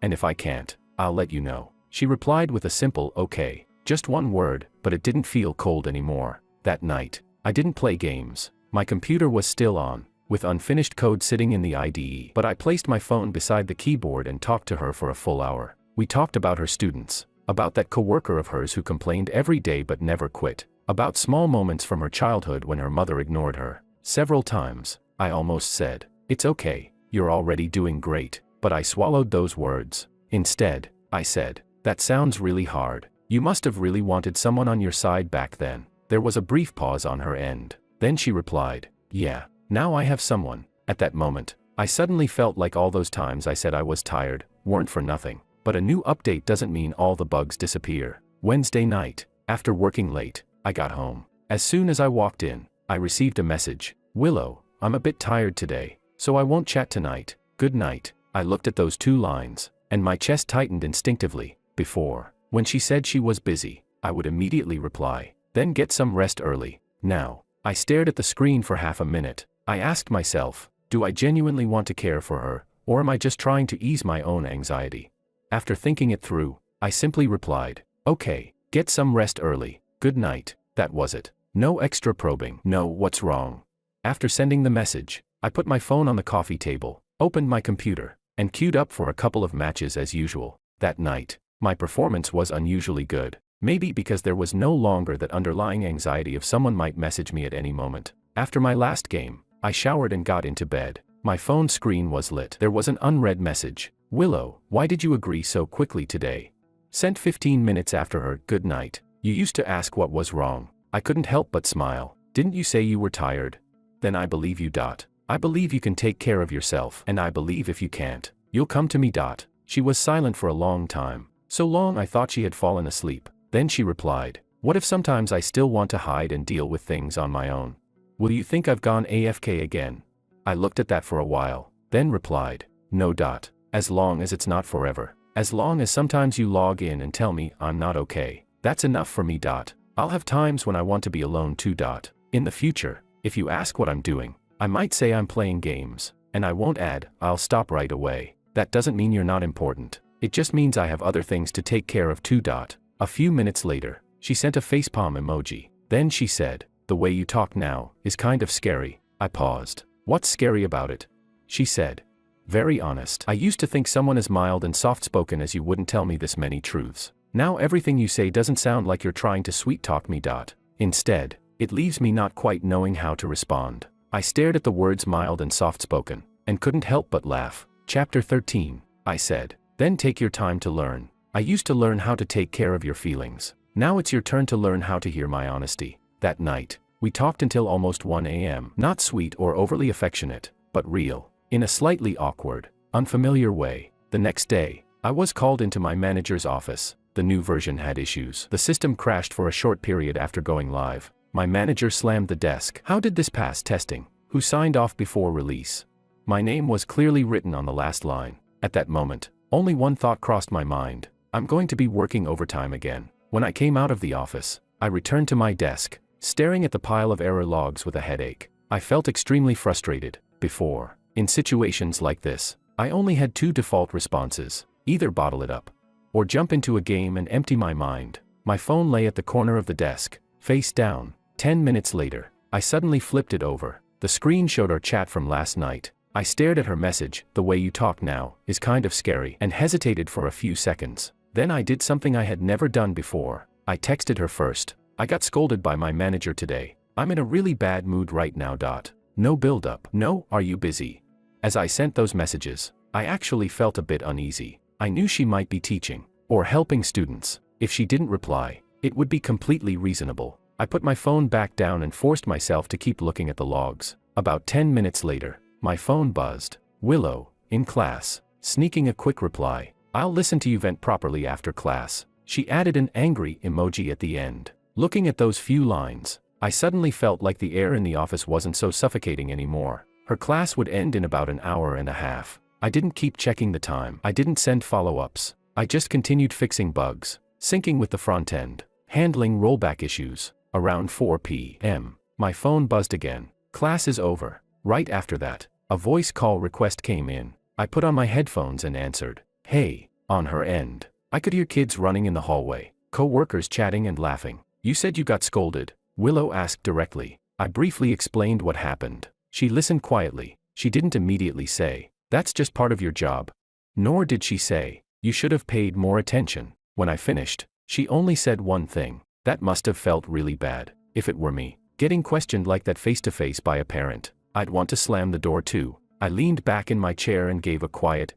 And if I can't, I'll let you know. She replied with a simple okay. Just one word, but it didn't feel cold anymore. That night, I didn't play games. My computer was still on, with unfinished code sitting in the IDE. But I placed my phone beside the keyboard and talked to her for a full hour. We talked about her students, about that coworker of hers who complained every day but never quit, about small moments from her childhood when her mother ignored her. Several times, I almost said, it's okay, you're already doing great, but I swallowed those words. Instead, I said, that sounds really hard. You must have really wanted someone on your side back then. There was a brief pause on her end. Then she replied, yeah, now I have someone. At that moment, I suddenly felt like all those times I said I was tired weren't for nothing. But a new update doesn't mean all the bugs disappear. Wednesday night, after working late, I got home. As soon as I walked in, I received a message. Willow, I'm a bit tired today, so I won't chat tonight. Good night. I looked at those 2 lines, and my chest tightened instinctively. Before, when she said she was busy, I would immediately reply, then get some rest early. Now, I stared at the screen for half a minute. I asked myself, do I genuinely want to care for her, or am I just trying to ease my own anxiety? After thinking it through, I simply replied, okay, get some rest early. Good night. That was it. No extra probing. No, what's wrong? After sending the message, I put my phone on the coffee table, opened my computer, and queued up for a couple of matches as usual. That night, my performance was unusually good. Maybe because there was no longer that underlying anxiety of someone might message me at any moment. After my last game, I showered and got into bed. My phone screen was lit. There was an unread message. Willow, why did you agree so quickly today? Sent 15 minutes after her, good night. You used to ask what was wrong. I couldn't help but smile. Didn't you say you were tired? Then I believe you. I believe you can take care of yourself, and I believe if you can't, you'll come to me. She was silent for a long time. So long I thought she had fallen asleep. Then she replied, what if sometimes I still want to hide and deal with things on my own? Will you think I've gone AFK again? I looked at that for a while, then replied, no. As long as it's not forever. As long as sometimes you log in and tell me I'm not okay. That's enough for me. I'll have times when I want to be alone too. In the future, if you ask what I'm doing, I might say I'm playing games, and I won't add, I'll stop right away. That doesn't mean you're not important. It just means I have other things to take care of too. A few minutes later, she sent a facepalm emoji. Then she said, the way you talk now is kind of scary. I paused. What's scary about it? She said. Very honest. I used to think someone as mild and soft-spoken as you wouldn't tell me this many truths. Now everything you say doesn't sound like you're trying to sweet-talk me. Instead, it leaves me not quite knowing how to respond. I stared at the words mild and soft-spoken, and couldn't help but laugh. Chapter 13, I said. Then take your time to learn. I used to learn how to take care of your feelings. Now it's your turn to learn how to hear my honesty. That night, we talked until almost 1 a.m. Not sweet or overly affectionate, but real. In a slightly awkward, unfamiliar way. The next day, I was called into my manager's office. The new version had issues. The system crashed for a short period after going live. My manager slammed the desk. How did this pass testing? Who signed off before release? My name was clearly written on the last line. At that moment, only one thought crossed my mind. I'm going to be working overtime again. When I came out of the office, I returned to my desk, staring at the pile of error logs with a headache. I felt extremely frustrated. Before, in situations like this, I only had two default responses: either bottle it up, or jump into a game and empty my mind. My phone lay at the corner of the desk, face down. 10 minutes later, I suddenly flipped it over. The screen showed our chat from last night. I stared at her message. The way you talk now is kind of scary, and hesitated for a few seconds. Then I did something I had never done before. I texted her first. I got scolded by my manager today. I'm in a really bad mood right now. No build up. No, are you busy? As I sent those messages, I actually felt a bit uneasy. I knew she might be teaching, or helping students. If she didn't reply, it would be completely reasonable. I put my phone back down and forced myself to keep looking at the logs. About 10 minutes later, my phone buzzed. Willow, in class. Sneaking a quick reply. I'll listen to you vent properly after class. She added an angry emoji at the end. Looking at those few lines, I suddenly felt like the air in the office wasn't so suffocating anymore. Her class would end in about an hour and a half. I didn't keep checking the time. I didn't send follow-ups. I just continued fixing bugs, syncing with the front end, handling rollback issues. Around 4 p.m., my phone buzzed again. Class is over. Right after that, a voice call request came in. I put on my headphones and answered. Hey. On her end, I could hear kids running in the hallway, co-workers chatting and laughing. You said you got scolded? Willow asked directly. I briefly explained what happened. She listened quietly. She didn't immediately say, that's just part of your job. Nor did she say, you should have paid more attention. When I finished, she only said one thing. That must have felt really bad. If it were me, getting questioned like that face-to-face by a parent, I'd want to slam the door too. I leaned back in my chair and gave a quiet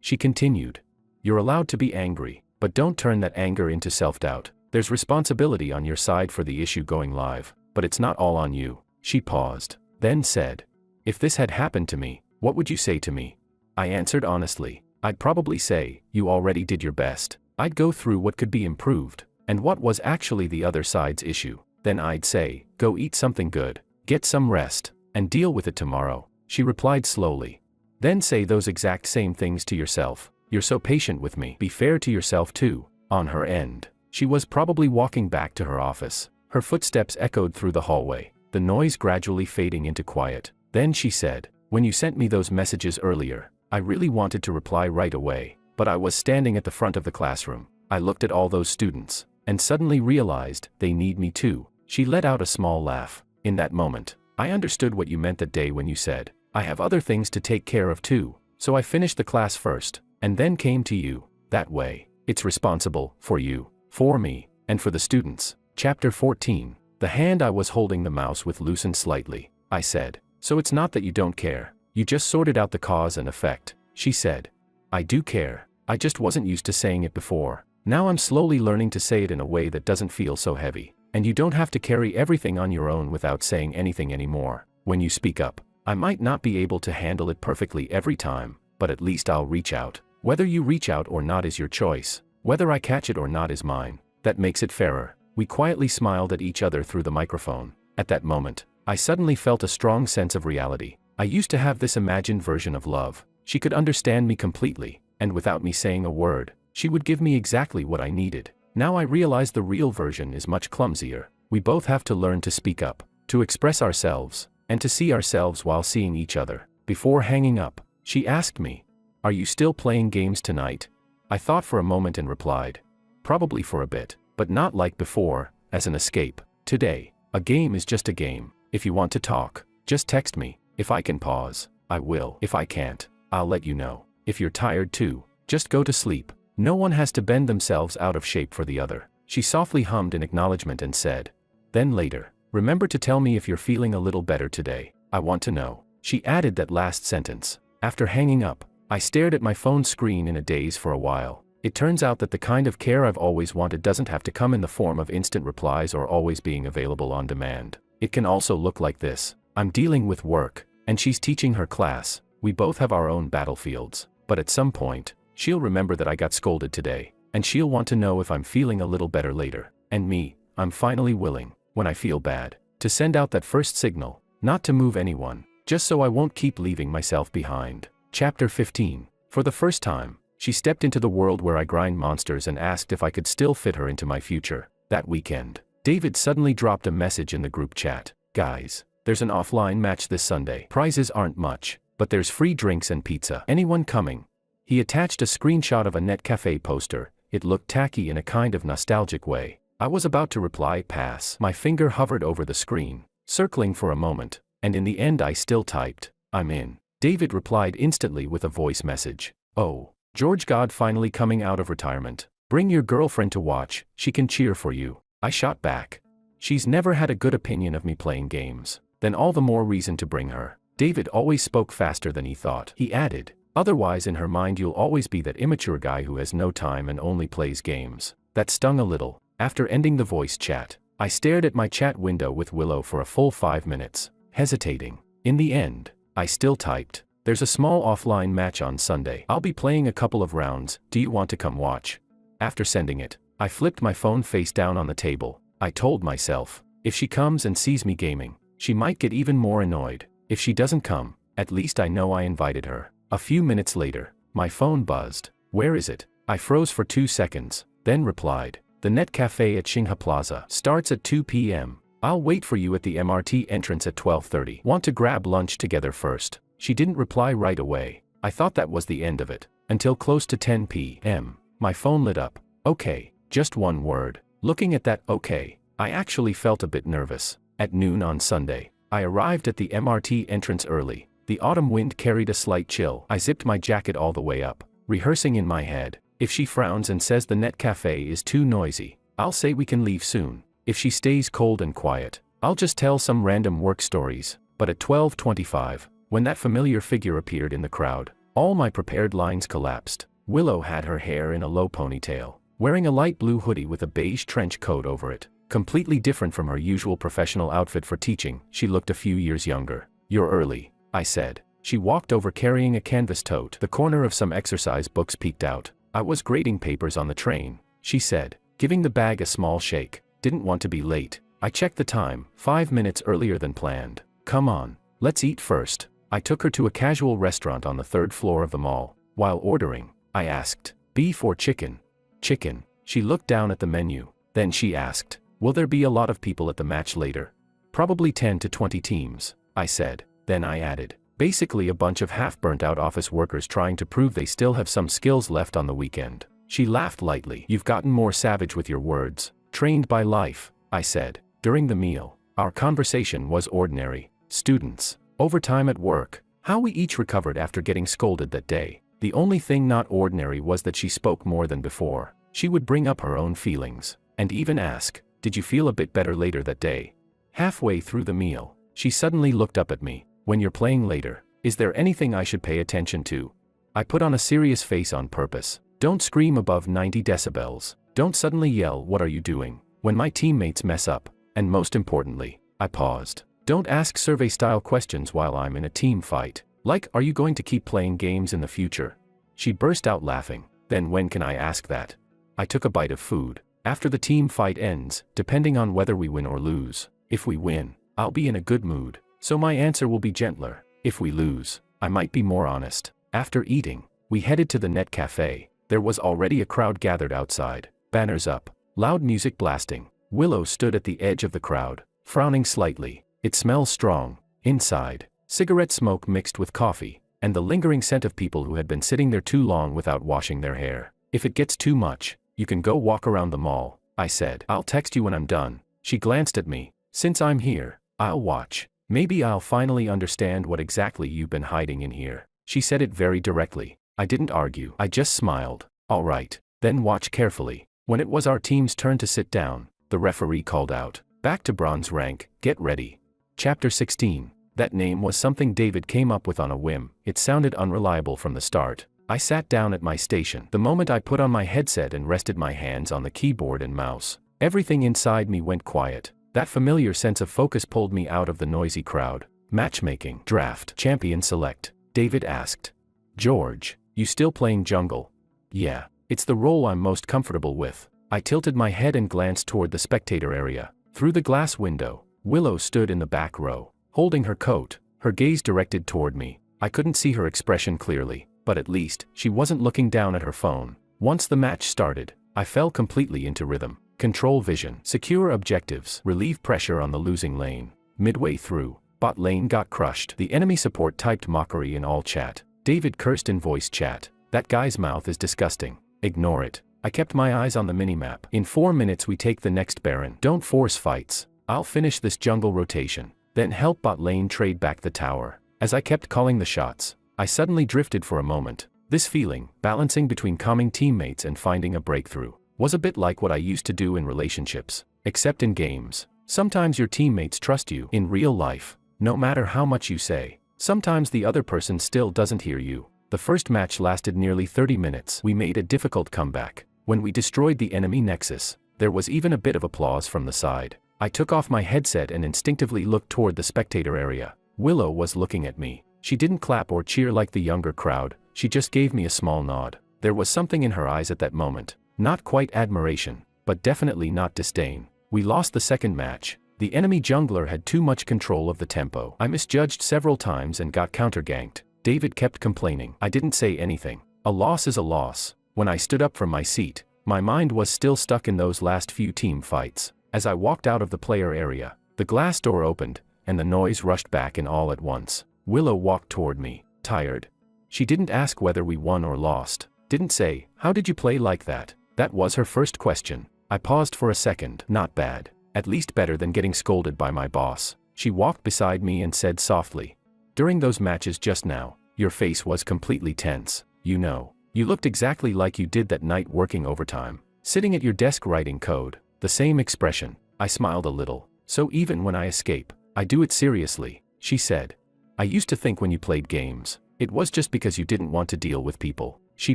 She continued. You're allowed to be angry, but don't turn that anger into self-doubt. There's responsibility on your side for the issue going live, but it's not all on you. She paused, then said, if this had happened to me, what would you say to me? I answered honestly. I'd probably say, you already did your best. I'd go through what could be improved, and what was actually the other side's issue. Then I'd say, go eat something good, get some rest, and deal with it tomorrow. She replied slowly. Then say those exact same things to yourself. You're so patient with me. Be fair to yourself too. On her end, she was probably walking back to her office. Her footsteps echoed through the hallway, the noise gradually fading into quiet. Then she said, when you sent me those messages earlier, I really wanted to reply right away, but I was standing at the front of the classroom. I looked at all those students, and suddenly realized they need me too. She let out a small laugh. In that moment, I understood what you meant that day when you said, I have other things to take care of too, so I finished the class first, and then came to you. That way, it's responsible for you, for me, And for the students. Chapter 14. The hand I was holding the mouse with loosened slightly. I said. So it's not that you don't care. You just sorted out the cause and effect. She said. I do care. I just wasn't used to saying it before. Now I'm slowly learning to say it in a way that doesn't feel so heavy. And you don't have to carry everything on your own without saying anything anymore. When you speak up, I might not be able to handle it perfectly every time, but at least I'll reach out. Whether you reach out or not is your choice. Whether I catch it or not is mine. That makes it fairer. We quietly smiled at each other through the microphone. At that moment, I suddenly felt a strong sense of reality. I used to have this imagined version of love. She could understand me completely, and without me saying a word, she would give me exactly what I needed. Now I realize the real version is much clumsier. We both have to learn to speak up, to express ourselves, and to see ourselves while seeing each other. Before hanging up, she asked me, "Are you still playing games tonight?" I thought for a moment and replied, "Probably for a bit, but not like before, as an escape. Today, a game is just a game. If you want to talk, just text me. If I can pause, I will. If I can't, I'll let you know. If you're tired too, just go to sleep. No one has to bend themselves out of shape for the other." She softly hummed in acknowledgement and said, "Then later, remember to tell me if you're feeling a little better today. I want to know." She added that last sentence. After hanging up, I stared at my phone screen in a daze for a while. It turns out that the kind of care I've always wanted doesn't have to come in the form of instant replies or always being available on demand. It can also look like this. I'm dealing with work, and she's teaching her class. We both have our own battlefields. But at some point, she'll remember that I got scolded today, and she'll want to know if I'm feeling a little better later. And me, I'm finally willing, when I feel bad, to send out that first signal, not to move anyone, just so I won't keep leaving myself behind. Chapter 15. For the first time, she stepped into the world where I grind monsters and asked if I could still fit her into my future. That weekend, David suddenly dropped a message in the group chat. "Guys, there's an offline match this Sunday. Prizes aren't much, but there's free drinks and pizza. Anyone coming?" He attached a screenshot of a net cafe poster. It looked tacky in a kind of nostalgic way. I was about to reply pass. My finger hovered over the screen, circling for a moment, and in the end I still typed, "I'm in." David replied instantly with a voice message. "Oh, George God finally coming out of retirement. Bring your girlfriend to watch, she can cheer for you." I shot back. "She's never had a good opinion of me playing games. Then all the more reason to bring her." David always spoke faster than he thought. He added, "Otherwise in her mind you'll always be that immature guy who has no time and only plays games." That stung a little. After ending the voice chat, I stared at my chat window with Willow for a full 5 minutes, hesitating. In the end, I still typed, "There's a small offline match on Sunday. I'll be playing a couple of rounds. Do you want to come watch?" After sending it, I flipped my phone face down on the table. I told myself, if she comes and sees me gaming, she might get even more annoyed. If she doesn't come, at least I know I invited her. A few minutes later, my phone buzzed. "Where is it?" I froze for 2 seconds, then replied, "The Net Cafe at Xinghua Plaza. Starts at 2 p.m. I'll wait for you at the MRT entrance at 12:30. Want to grab lunch together first?" She didn't reply right away. I thought that was the end of it. Until close to 10 p.m. My phone lit up. "Okay," just one word. Looking at that "okay," I actually felt a bit nervous. At noon on Sunday, I arrived at the MRT entrance early. The autumn wind carried a slight chill. I zipped my jacket all the way up, rehearsing in my head. If she frowns and says the Net Cafe is too noisy, I'll say we can leave soon. If she stays cold and quiet, I'll just tell some random work stories. But at 12:25, when that familiar figure appeared in the crowd, all my prepared lines collapsed. Willow had her hair in a low ponytail, wearing a light blue hoodie with a beige trench coat over it. Completely different from her usual professional outfit for teaching, she looked a few years younger. "You're early," I said. She walked over carrying a canvas tote. The corner of some exercise books peeked out. "I was grading papers on the train," she said, giving the bag a small shake. "Didn't want to be late." I checked the time, 5 minutes earlier than planned. "Come on, let's eat first." I took her to a casual restaurant on the 3rd floor of the mall. While ordering, I asked, "Beef or chicken?" "Chicken." She looked down at the menu. Then she asked, "Will there be a lot of people at the match later?" "Probably 10 to 20 teams," I said. Then I added, "Basically a bunch of half-burnt-out office workers trying to prove they still have some skills left on the weekend." She laughed lightly. "You've gotten more savage with your words. Trained by life," I said. During the meal, our conversation was ordinary. Students, overtime at work, how we each recovered after getting scolded that day. The only thing not ordinary was that she spoke more than before. She would bring up her own feelings, and even ask, "Did you feel a bit better later that day?" Halfway through the meal, she suddenly looked up at me. "When you're playing later, is there anything I should pay attention to?" I put on a serious face on purpose. "Don't scream above 90 decibels. Don't suddenly yell, 'What are you doing?' when my teammates mess up. And most importantly," I paused, "don't ask survey-style questions while I'm in a team fight. Like, 'Are you going to keep playing games in the future?'" She burst out laughing. "Then when can I ask that?" I took a bite of food. "After the team fight ends, depending on whether we win or lose. If we win, I'll be in a good mood, so my answer will be gentler. If we lose, I might be more honest." After eating, we headed to the net cafe. There was already a crowd gathered outside, banners up, loud music blasting. Willow stood at the edge of the crowd, frowning slightly. It smells strong. Inside, cigarette smoke mixed with coffee, and the lingering scent of people who had been sitting there too long without washing their hair. "If it gets too much, you can go walk around the mall," I said. "I'll text you when I'm done." She glanced at me. "Since I'm here, I'll watch. Maybe I'll finally understand what exactly you've been hiding in here." She said it very directly. I didn't argue. I just smiled. "All right, then watch carefully." When it was our team's turn to sit down, the referee called out, "Back to bronze rank, get ready." Chapter 16. That name was something David came up with on a whim. It sounded unreliable from the start. I sat down at my station. The moment I put on my headset and rested my hands on the keyboard and mouse, everything inside me went quiet. That familiar sense of focus pulled me out of the noisy crowd. "Matchmaking, draft, champion select," David asked. "George, you still playing jungle?" "Yeah, it's the role I'm most comfortable with." I tilted my head and glanced toward the spectator area. Through the glass window, Willow stood in the back row, holding her coat, her gaze directed toward me. I couldn't see her expression clearly, but at least, she wasn't looking down at her phone. Once the match started, I fell completely into rhythm. Control vision, secure objectives, relieve pressure on the losing lane. Midway through, bot lane got crushed. The enemy support typed mockery in all chat. David cursed in voice chat. "That guy's mouth is disgusting. Ignore it." I kept my eyes on the minimap. "In 4 minutes we take the next Baron. Don't force fights. I'll finish this jungle rotation, then help bot lane trade back the tower." As I kept calling the shots, I suddenly drifted for a moment. This feeling, balancing between calming teammates and finding a breakthrough, was a bit like what I used to do in relationships, except in games. Sometimes your teammates trust you. In real life, no matter how much you say, sometimes the other person still doesn't hear you. The first match lasted nearly 30 minutes. We made a difficult comeback. When we destroyed the enemy nexus, there was even a bit of applause from the side. I took off my headset and instinctively looked toward the spectator area. Willow was looking at me. She didn't clap or cheer like the younger crowd, she just gave me a small nod. There was something in her eyes at that moment. Not quite admiration, but definitely not disdain. We lost the second match. The enemy jungler had too much control of the tempo. I misjudged several times and got counter-ganked. David kept complaining. I didn't say anything. A loss is a loss. When I stood up from my seat, my mind was still stuck in those last few team fights. As I walked out of the player area, the glass door opened, and the noise rushed back in all at once. Willow walked toward me, tired. She didn't ask whether we won or lost. Didn't say, "How did you play like that?" That was her first question. I paused for a second. Not bad. At least better than getting scolded by my boss. She walked beside me and said softly, "During those matches just now, your face was completely tense. You know, you looked exactly like you did that night working overtime, sitting at your desk writing code." The same expression. I smiled a little. "So even when I escape, I do it seriously," she said. "I used to think when you played games, it was just because you didn't want to deal with people." She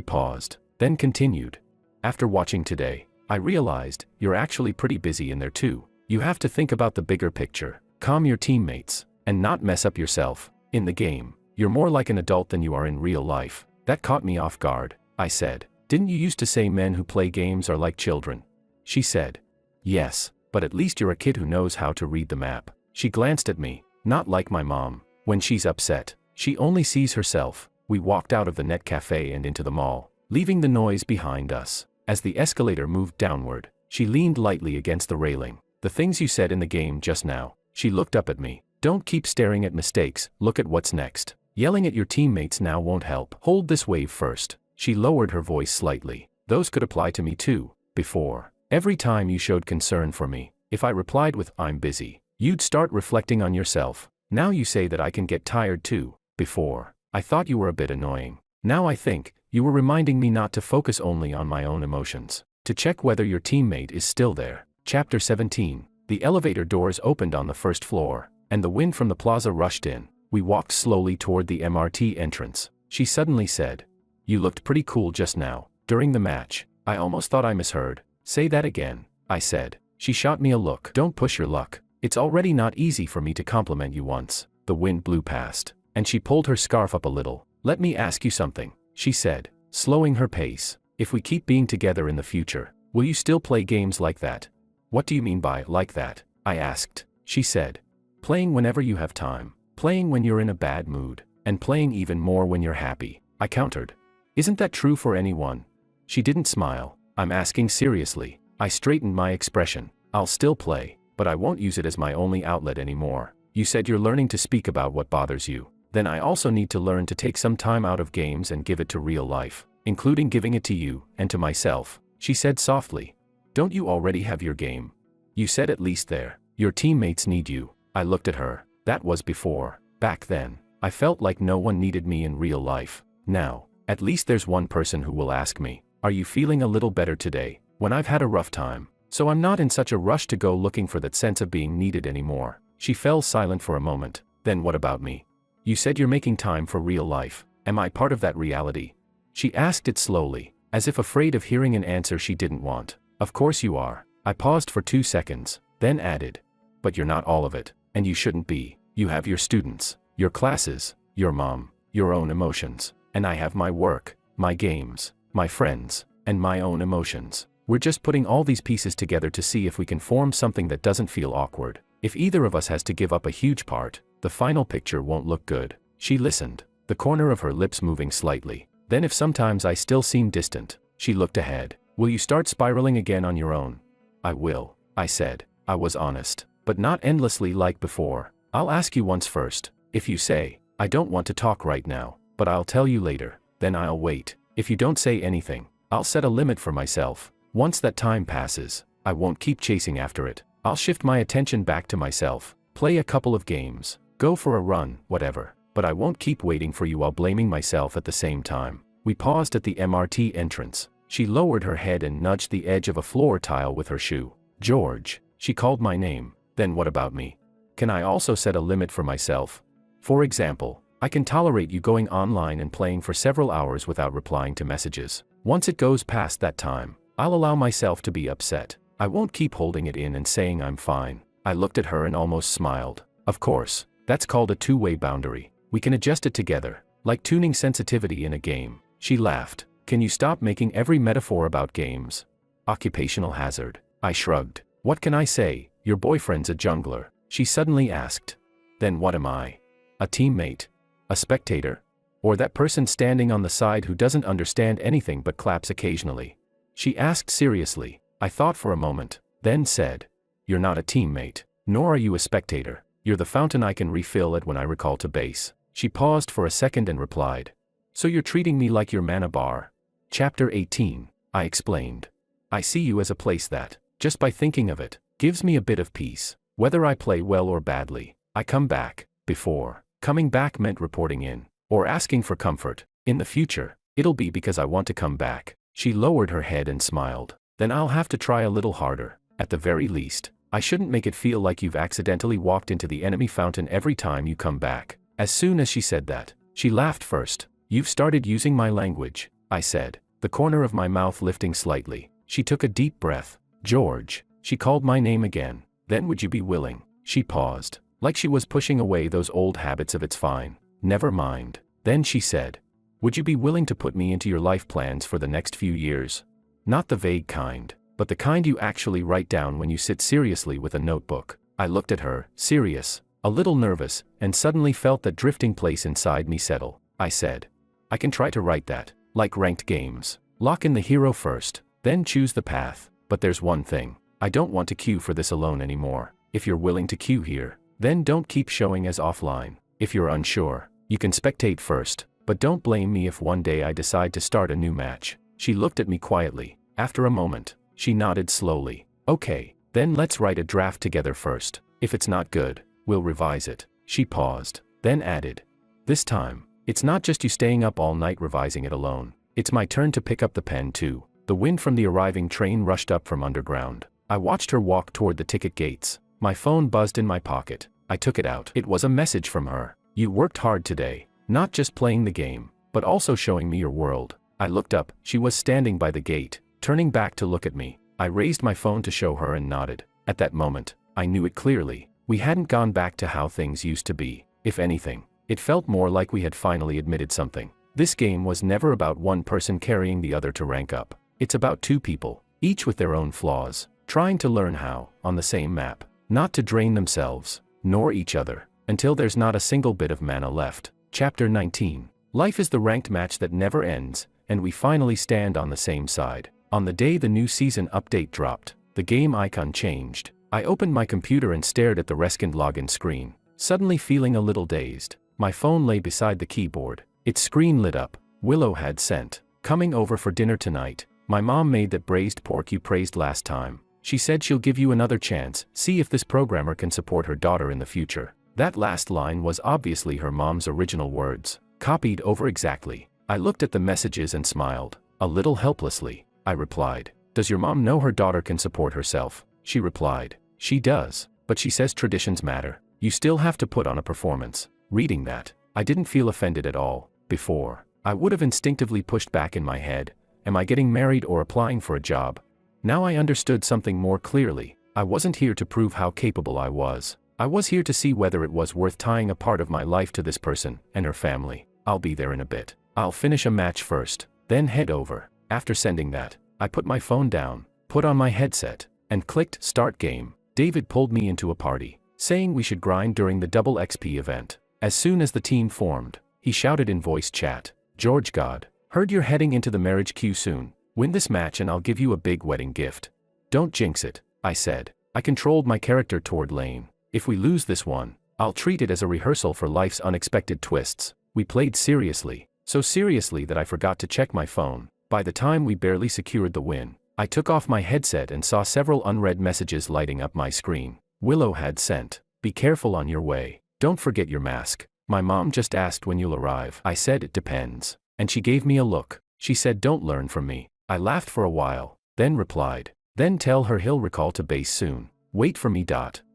paused, then continued. "After watching today, I realized you're actually pretty busy in there too. You have to think about the bigger picture, calm your teammates, and not mess up yourself. In the game, you're more like an adult than you are in real life." That caught me off guard. I said, "Didn't you used to say men who play games are like children?" She said, "Yes, but at least you're a kid who knows how to read the map." She glanced at me. "Not like my mom. When she's upset, she only sees herself." We walked out of the net cafe and into the mall, leaving the noise behind us. As the escalator moved downward, she leaned lightly against the railing. "The things you said in the game just now." She looked up at me. "Don't keep staring at mistakes, look at what's next. Yelling at your teammates now won't help. Hold this wave first." She lowered her voice slightly. "Those could apply to me too. Before, every time you showed concern for me, if I replied with 'I'm busy,' you'd start reflecting on yourself. Now you say that I can get tired too. Before, I thought you were a bit annoying. Now I think, you were reminding me not to focus only on my own emotions." to check whether your teammate is still there. Chapter 17. The elevator doors opened on the first floor, and the wind from the plaza rushed in. We walked slowly toward the MRT entrance. She suddenly said, "You looked pretty cool just now, during the match." I almost thought I misheard. "Say that again," I said. She shot me a look. "Don't push your luck. It's already not easy for me to compliment you once." The wind blew past, and she pulled her scarf up a little. "Let me ask you something," she said, slowing her pace. "If we keep being together in the future, will you still play games like that?" "What do you mean by like that?" I asked. She said, "Playing whenever you have time, playing when you're in a bad mood, and playing even more when you're happy," I countered. "Isn't that true for anyone?" She didn't smile. "I'm asking seriously." I straightened my expression. "I'll still play, but I won't use it as my only outlet anymore. You said you're learning to speak about what bothers you. Then I also need to learn to take some time out of games and give it to real life, including giving it to you and to myself," she said softly. "Don't you already have your game? You said at least there. Your teammates need you." I looked at her. That was before. Back then, I felt like no one needed me in real life. Now, at least there's one person who will ask me, "Are you feeling a little better today?" when I've had a rough time. So I'm not in such a rush to go looking for that sense of being needed anymore. She fell silent for a moment. "Then what about me? You said you're making time for real life. Am I part of that reality?" She asked it slowly, as if afraid of hearing an answer she didn't want. "Of course you are." I paused for 2 seconds, then added, "But you're not all of it, and you shouldn't be. You have your students, your classes, your mom, your own emotions, and I have my work, my games, my friends, and my own emotions. We're just putting all these pieces together to see if we can form something that doesn't feel awkward. If either of us has to give up a huge part, the final picture won't look good." She listened, the corner of her lips moving slightly. "Then if sometimes I still seem distant," she looked ahead, "will you start spiraling again on your own?" "I will," I said. I was honest, but not endlessly like before. "I'll ask you once first. If you say, 'I don't want to talk right now, but I'll tell you later,' then I'll wait. If you don't say anything, I'll set a limit for myself. Once that time passes, I won't keep chasing after it. I'll shift my attention back to myself, play a couple of games, go for a run, whatever. But I won't keep waiting for you while blaming myself at the same time." We paused at the MRT entrance. She lowered her head and nudged the edge of a floor tile with her shoe. "George," she called my name. "Then what about me? Can I also set a limit for myself? For example, I can tolerate you going online and playing for several hours without replying to messages. Once it goes past that time, I'll allow myself to be upset. I won't keep holding it in and saying I'm fine." I looked at her and almost smiled. "Of course, that's called a two-way boundary. We can adjust it together, like tuning sensitivity in a game." She laughed. "Can you stop making every metaphor about games?" "Occupational hazard." I shrugged. "What can I say? Your boyfriend's a jungler," she suddenly asked. "Then what am I? A teammate? A spectator? Or that person standing on the side who doesn't understand anything but claps occasionally?" She asked seriously. I thought for a moment, then said, "You're not a teammate, nor are you a spectator. You're the fountain I can refill at when I recall to base." She paused for a second and replied, "So you're treating me like your mana bar?" Chapter 18. I explained. "I see you as a place that, just by thinking of it, gives me a bit of peace. Whether I play well or badly, I come back. Before, coming back meant reporting in, or asking for comfort. In the future, it'll be because I want to come back." She lowered her head and smiled. "Then I'll have to try a little harder. At the very least, I shouldn't make it feel like you've accidentally walked into the enemy fountain every time you come back." As soon as she said that, she laughed first. "You've started using my language," I said, the corner of my mouth lifting slightly. She took a deep breath. "George," she called my name again. "Then would you be willing?" She paused, like she was pushing away those old habits of "it's fine, never mind." Then she said, "Would you be willing to put me into your life plans for the next few years? Not the vague kind, but the kind you actually write down when you sit seriously with a notebook." I looked at her, serious, a little nervous, and suddenly felt that drifting place inside me settle. I said, "I can try to write that, like ranked games. Lock in the hero first, then choose the path. But there's one thing. I don't want to queue for this alone anymore. If you're willing to queue here, then don't keep showing as offline. If you're unsure, you can spectate first, but don't blame me if one day I decide to start a new match." She looked at me quietly. After a moment, she nodded slowly. "Okay, then let's write a draft together first. If it's not good, we'll revise it." She paused, then added, "This time, it's not just you staying up all night revising it alone. It's my turn to pick up the pen too." The wind from the arriving train rushed up from underground. I watched her walk toward the ticket gates. My phone buzzed in my pocket. I took it out. It was a message from her. You worked hard today, not just playing the game, but also showing me your world. I looked up. She was standing by the gate, turning back to look at me. I raised my phone to show her and nodded. At that moment, I knew it clearly. We hadn't gone back to how things used to be. If anything, it felt more like we had finally admitted something. This game was never about one person carrying the other to rank up. It's about two people, each with their own flaws, trying to learn how, on the same map, not to drain themselves, nor each other, until there's not a single bit of mana left. Chapter 19. Life is the ranked match that never ends, and we finally stand on the same side. On the day the new season update dropped, the game icon changed. I opened my computer and stared at the reskin login screen, suddenly feeling a little dazed. My phone lay beside the keyboard. Its screen lit up. Willow had sent, "Coming over for dinner tonight. My mom made that braised pork you praised last time. She said she'll give you another chance, see if this programmer can support her daughter in the future." That last line was obviously her mom's original words, copied over exactly. I looked at the messages and smiled, a little helplessly. I replied, "Does your mom know her daughter can support herself?" She replied, "She does, but she says traditions matter. You still have to put on a performance." Reading that, I didn't feel offended at all. Before, I would have instinctively pushed back in my head, am I getting married or applying for a job? Now I understood something more clearly. I wasn't here to prove how capable I was. I was here to see whether it was worth tying a part of my life to this person and her family. I'll be there in a bit. I'll finish a match first, then head over. After sending that, I put my phone down, put on my headset, and clicked Start Game. David pulled me into a party, saying we should grind during the double XP event. As soon as the team formed, he shouted in voice chat, "George God, heard you're heading into the marriage queue soon. Win this match and I'll give you a big wedding gift." "Don't jinx it," I said. I controlled my character toward lane. "If we lose this one, I'll treat it as a rehearsal for life's unexpected twists." We played seriously, so seriously that I forgot to check my phone. By the time we barely secured the win, I took off my headset and saw several unread messages lighting up my screen. Willow had sent, "Be careful on your way. Don't forget your mask. My mom just asked when you'll arrive." I said it depends, and she gave me a look. She said don't learn from me. I laughed for a while, then replied, "Then tell her he'll recall to base soon. Wait for me.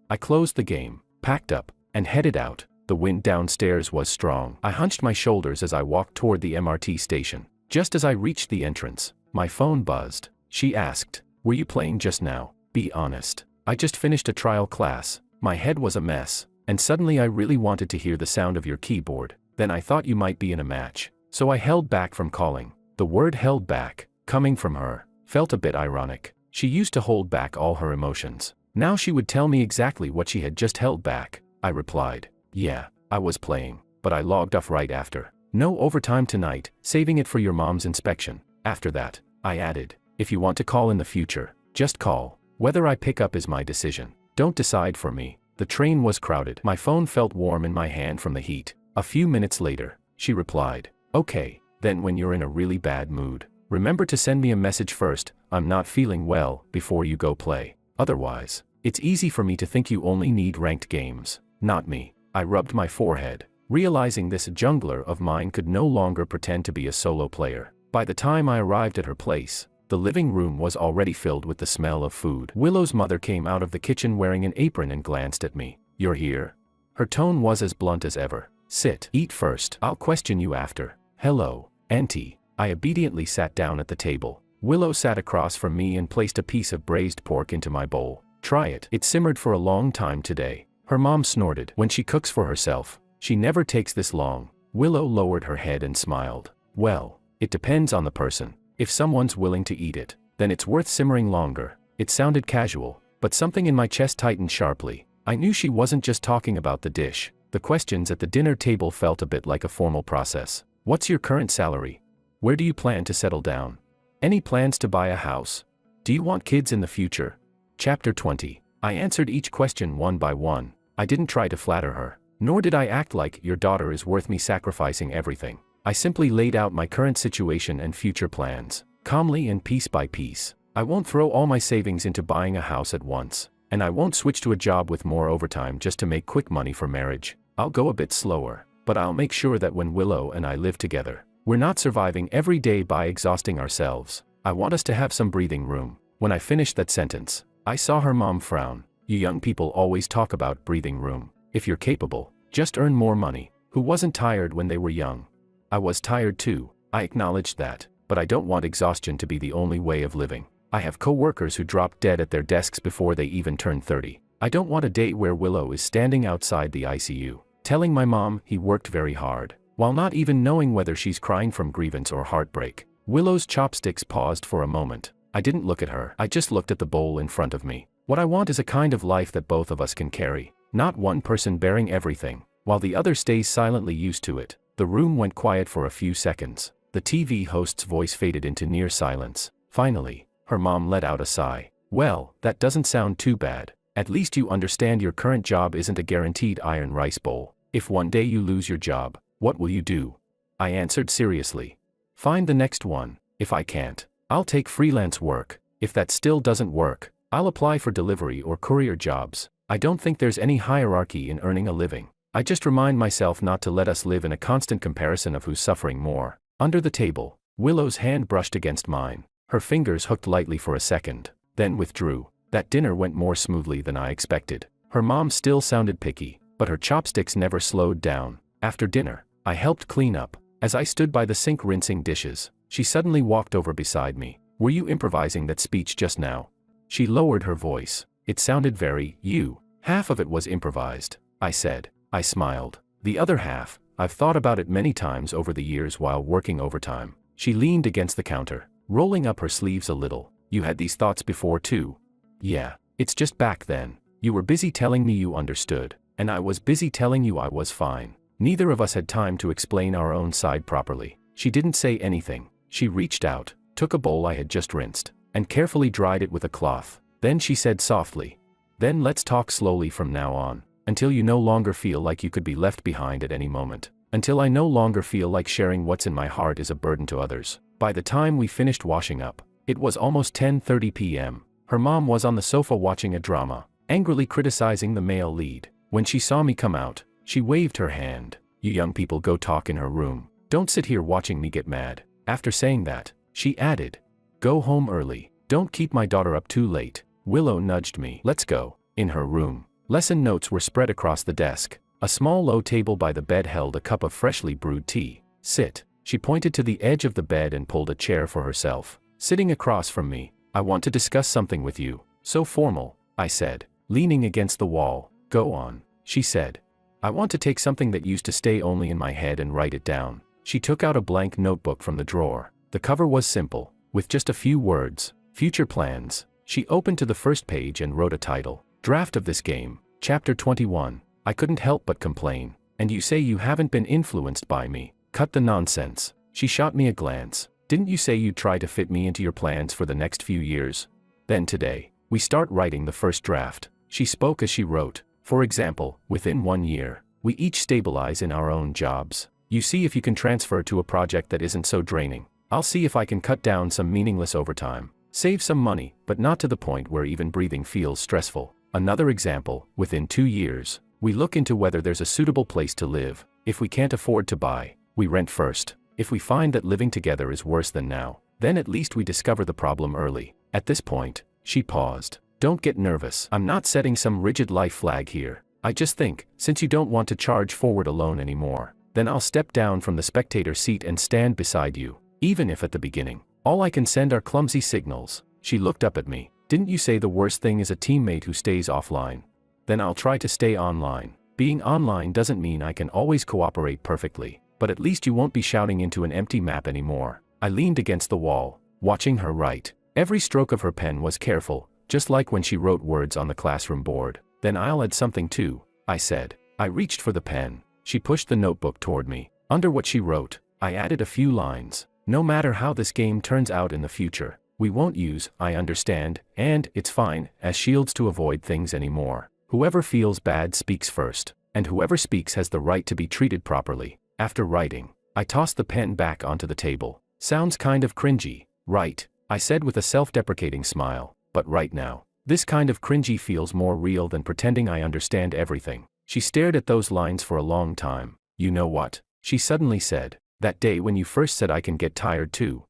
I closed the game, packed up, and headed out. The wind downstairs was strong. I hunched my shoulders as I walked toward the MRT station. Just as I reached the entrance, my phone buzzed. She asked, "Were you playing just now?" Be honest. I just finished a trial class. My head was a mess, and suddenly I really wanted to hear the sound of your keyboard. Then I thought you might be in a match, so I held back from calling. The word held back, coming from her, felt a bit ironic. She used to hold back all her emotions. Now she would tell me exactly what she had just held back. I replied, "Yeah, I was playing, but I logged off right after. No overtime tonight, saving it for your mom's inspection." After that, I added, "If you want to call in the future, just call. Whether I pick up is my decision. Don't decide for me." The train was crowded. My phone felt warm in my hand from the heat. A few minutes later, she replied, "Okay, then when you're in a really bad mood, remember to send me a message first, 'I'm not feeling well,' before you go play. Otherwise, it's easy for me to think you only need ranked games, not me." I rubbed my forehead, realizing this jungler of mine could no longer pretend to be a solo player. By the time I arrived at her place, the living room was already filled with the smell of food. Willow's mother came out of the kitchen wearing an apron and glanced at me. "You're here?" Her tone was as blunt as ever. "Sit. Eat first. I'll question you after." "Hello, Auntie." I obediently sat down at the table. Willow sat across from me and placed a piece of braised pork into my bowl. "Try it. It simmered for a long time today." Her mom snorted. "When she cooks for herself, she never takes this long." Willow lowered her head and smiled. "Well, it depends on the person. If someone's willing to eat it, then it's worth simmering longer." It sounded casual, but something in my chest tightened sharply. I knew she wasn't just talking about the dish. The questions at the dinner table felt a bit like a formal process. "What's your current salary? Where do you plan to settle down? Any plans to buy a house? Do you want kids in the future?" Chapter 20. I answered each question one by one. I didn't try to flatter her, nor did I act like "your daughter is worth me sacrificing everything." I simply laid out my current situation and future plans, calmly and piece by piece. I won't throw all my savings into buying a house at once, and I won't switch to a job with more overtime just to make quick money for marriage. I'll go a bit slower, but I'll make sure that when Willow and I live together, we're not surviving every day by exhausting ourselves. I want us to have some breathing room. When I finished that sentence, I saw her mom frown. You young people always talk about breathing room. If you're capable, just earn more money. Who wasn't tired when they were young? I was tired too, I acknowledged that, but I don't want exhaustion to be the only way of living. I have co-workers who drop dead at their desks before they even turn 30. I don't want a day where Willow is standing outside the ICU, telling my mom he worked very hard, while not even knowing whether she's crying from grievance or heartbreak. Willow's chopsticks paused for a moment. I didn't look at her, I just looked at the bowl in front of me. What I want is a kind of life that both of us can carry, not one person bearing everything, while the other stays silently used to it. The room went quiet for a few seconds. The TV host's voice faded into near silence. Finally, her mom let out a sigh. Well, that doesn't sound too bad. At least you understand your current job isn't a guaranteed iron rice bowl. If one day you lose your job, what will you do? I answered seriously. Find the next one. If I can't, I'll take freelance work. If that still doesn't work, I'll apply for delivery or courier jobs. I don't think there's any hierarchy in earning a living. I just remind myself not to let us live in a constant comparison of who's suffering more. Under the table, Willow's hand brushed against mine. Her fingers hooked lightly for a second, then withdrew. That dinner went more smoothly than I expected. Her mom still sounded picky, but her chopsticks never slowed down. After dinner, I helped clean up. As I stood by the sink rinsing dishes, she suddenly walked over beside me. Were you improvising that speech just now? She lowered her voice. It sounded very, you. Half of it was improvised, I said. I smiled. The other half, I've thought about it many times over the years while working overtime. She leaned against the counter, rolling up her sleeves a little. You had these thoughts before too? Yeah, it's just back then. You were busy telling me you understood, and I was busy telling you I was fine. Neither of us had time to explain our own side properly. She didn't say anything. She reached out, took a bowl I had just rinsed, and carefully dried it with a cloth. Then she said softly, "Then let's talk slowly from now on, until you no longer feel like you could be left behind at any moment. Until I no longer feel like sharing what's in my heart is a burden to others." By the time we finished washing up, it was almost 10:30 p.m. Her mom was on the sofa watching a drama, angrily criticizing the male lead. When she saw me come out, she waved her hand. You young people go talk in her room. Don't sit here watching me get mad. After saying that, she added, "Go home early. Don't keep my daughter up too late." Willow nudged me. Let's go. In her room, lesson notes were spread across the desk. A small low table by the bed held a cup of freshly brewed tea. Sit. She pointed to the edge of the bed and pulled a chair for herself. Sitting across from me, "I want to discuss something with you." "So formal," I said, leaning against the wall. "Go on," she said. "I want to take something that used to stay only in my head and write it down." She took out a blank notebook from the drawer. The cover was simple, with just a few words, "Future plans." She opened to the first page and wrote a title, "Draft of this game, Chapter 21. I couldn't help but complain. And you say you haven't been influenced by me. Cut the nonsense." She shot me a glance. "Didn't you say you'd try to fit me into your plans for the next few years? Then today, we start writing the first draft." She spoke as she wrote. "For example, within 1 year, we each stabilize in our own jobs. You see if you can transfer to a project that isn't so draining. I'll see if I can cut down some meaningless overtime. Save some money, but not to the point where even breathing feels stressful. Another example, within 2 years, we look into whether there's a suitable place to live. If we can't afford to buy, we rent first. If we find that living together is worse than now, then at least we discover the problem early." At this point, she paused. "Don't get nervous. I'm not setting some rigid life flag here. I just think, since you don't want to charge forward alone anymore, then I'll step down from the spectator seat and stand beside you, even if at the beginning, all I can send are clumsy signals." She looked up at me. "Didn't you say the worst thing is a teammate who stays offline? Then I'll try to stay online. Being online doesn't mean I can always cooperate perfectly, but at least you won't be shouting into an empty map anymore." I leaned against the wall, watching her write. Every stroke of her pen was careful, just like when she wrote words on the classroom board. "Then I'll add something too," I said. I reached for the pen. She pushed the notebook toward me. Under what she wrote, I added a few lines. "No matter how this game turns out in the future, we won't use 'I understand' and 'it's fine' as shields to avoid things anymore. Whoever feels bad speaks first, and whoever speaks has the right to be treated properly." After writing, I tossed the pen back onto the table. "Sounds kind of cringy, right?" I said with a self-deprecating smile. "But right now, this kind of cringy feels more real than pretending I understand everything." She stared at those lines for a long time. "You know what?" she suddenly said. "That day when you first said I can get tired too.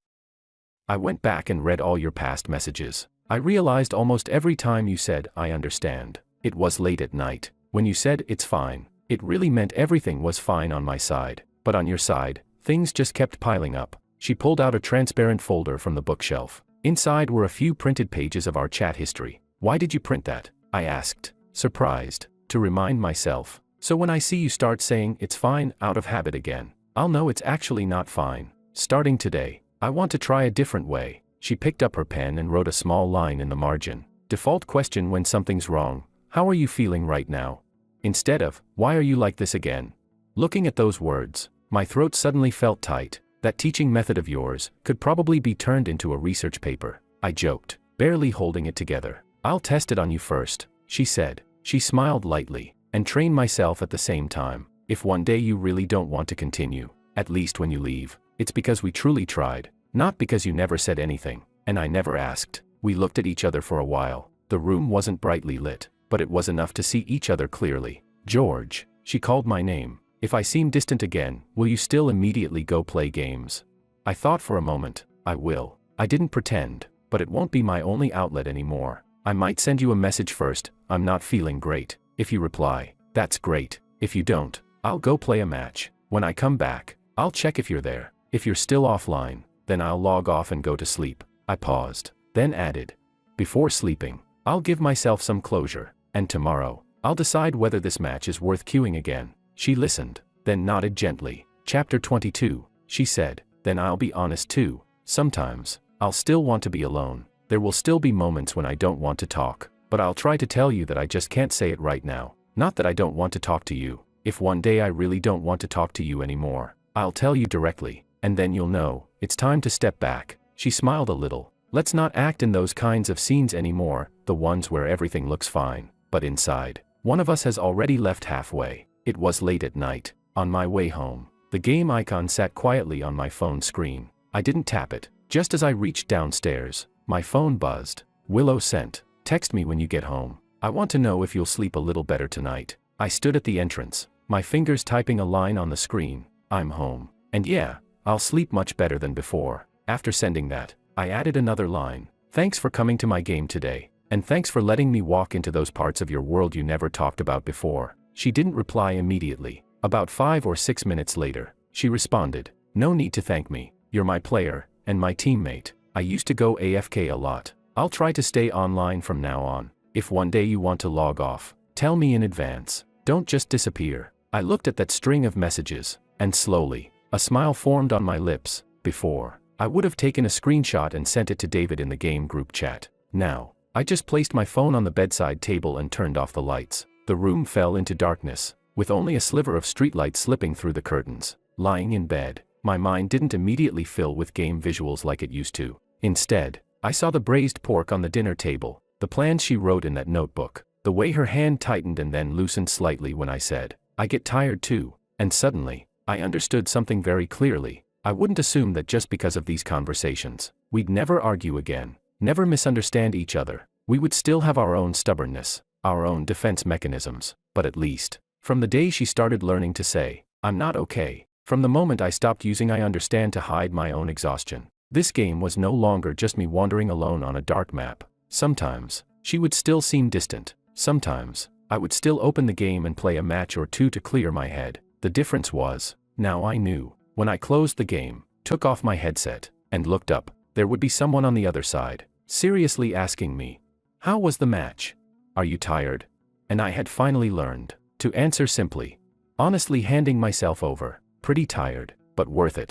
I went back and read all your past messages. I realized almost every time you said, I understand. It was late at night. When you said, it's fine, it really meant everything was fine on my side. But on your side, things just kept piling up. She pulled out a transparent folder from the bookshelf. Inside were a few printed pages of our chat history. Why did you print that? I asked, surprised. To remind myself. So when I see you start saying, it's fine, out of habit again, I'll know it's actually not fine. Starting today, I want to try a different way. She picked up her pen and wrote a small line in the margin. Default question when something's wrong. How are you feeling right now? Instead of, why are you like this again? Looking at those words, my throat suddenly felt tight. That teaching method of yours could probably be turned into a research paper. I joked, barely holding it together. I'll test it on you first, she said. She smiled lightly, and train myself at the same time. If one day you really don't want to continue, at least when you leave, it's because we truly tried, not because you never said anything, and I never asked. We looked at each other for a while. The room wasn't brightly lit, but it was enough to see each other clearly. George, she called my name. If I seem distant again, will you still immediately go play games? I thought for a moment. I will. I didn't pretend, but it won't be my only outlet anymore. I might send you a message first, I'm not feeling great. If you reply, that's great. If you don't, I'll go play a match. When I come back, I'll check if you're there. If you're still offline, then I'll log off and go to sleep. I paused, then added, before sleeping, I'll give myself some closure, and tomorrow, I'll decide whether this match is worth queuing again. She listened, then nodded gently. Chapter 22, she said, then I'll be honest too. Sometimes, I'll still want to be alone. There will still be moments when I don't want to talk, but I'll try to tell you that I just can't say it right now. Not that I don't want to talk to you. If one day I really don't want to talk to you anymore, I'll tell you directly, and then you'll know, it's time to step back. She smiled a little. Let's not act in those kinds of scenes anymore, the ones where everything looks fine, but inside, one of us has already left halfway. It was late at night. On my way home, the game icon sat quietly on my phone screen. I didn't tap it. Just as I reached downstairs, my phone buzzed. Willow sent, text me when you get home. I want to know if you'll sleep a little better tonight. I stood at the entrance, my fingers typing a line on the screen. I'm home. And yeah, I'll sleep much better than before. After sending that, I added another line. Thanks for coming to my game today. And thanks for letting me walk into those parts of your world you never talked about before. She didn't reply immediately. About 5 or 6 minutes later, she responded, no need to thank me. You're my player, and my teammate. I used to go AFK a lot. I'll try to stay online from now on. If one day you want to log off, tell me in advance. Don't just disappear. I looked at that string of messages, and slowly, a smile formed on my lips. Before, I would have taken a screenshot and sent it to David in the game group chat. Now, I just placed my phone on the bedside table and turned off the lights. The room fell into darkness, with only a sliver of streetlight slipping through the curtains. Lying in bed, my mind didn't immediately fill with game visuals like it used to. Instead, I saw the braised pork on the dinner table, the plans she wrote in that notebook, the way her hand tightened and then loosened slightly when I said, I get tired too, and suddenly, I understood something very clearly. I wouldn't assume that just because of these conversations, we'd never argue again, never misunderstand each other. We would still have our own stubbornness, our own defense mechanisms, but at least, from the day she started learning to say, I'm not okay, from the moment I stopped using I understand to hide my own exhaustion, this game was no longer just me wandering alone on a dark map. Sometimes, she would still seem distant. Sometimes, I would still open the game and play a match or two to clear my head. The difference was, now I knew, when I closed the game, took off my headset, and looked up, there would be someone on the other side, seriously asking me, how was the match? Are you tired? And I had finally learned to answer simply, honestly, handing myself over, pretty tired, but worth it.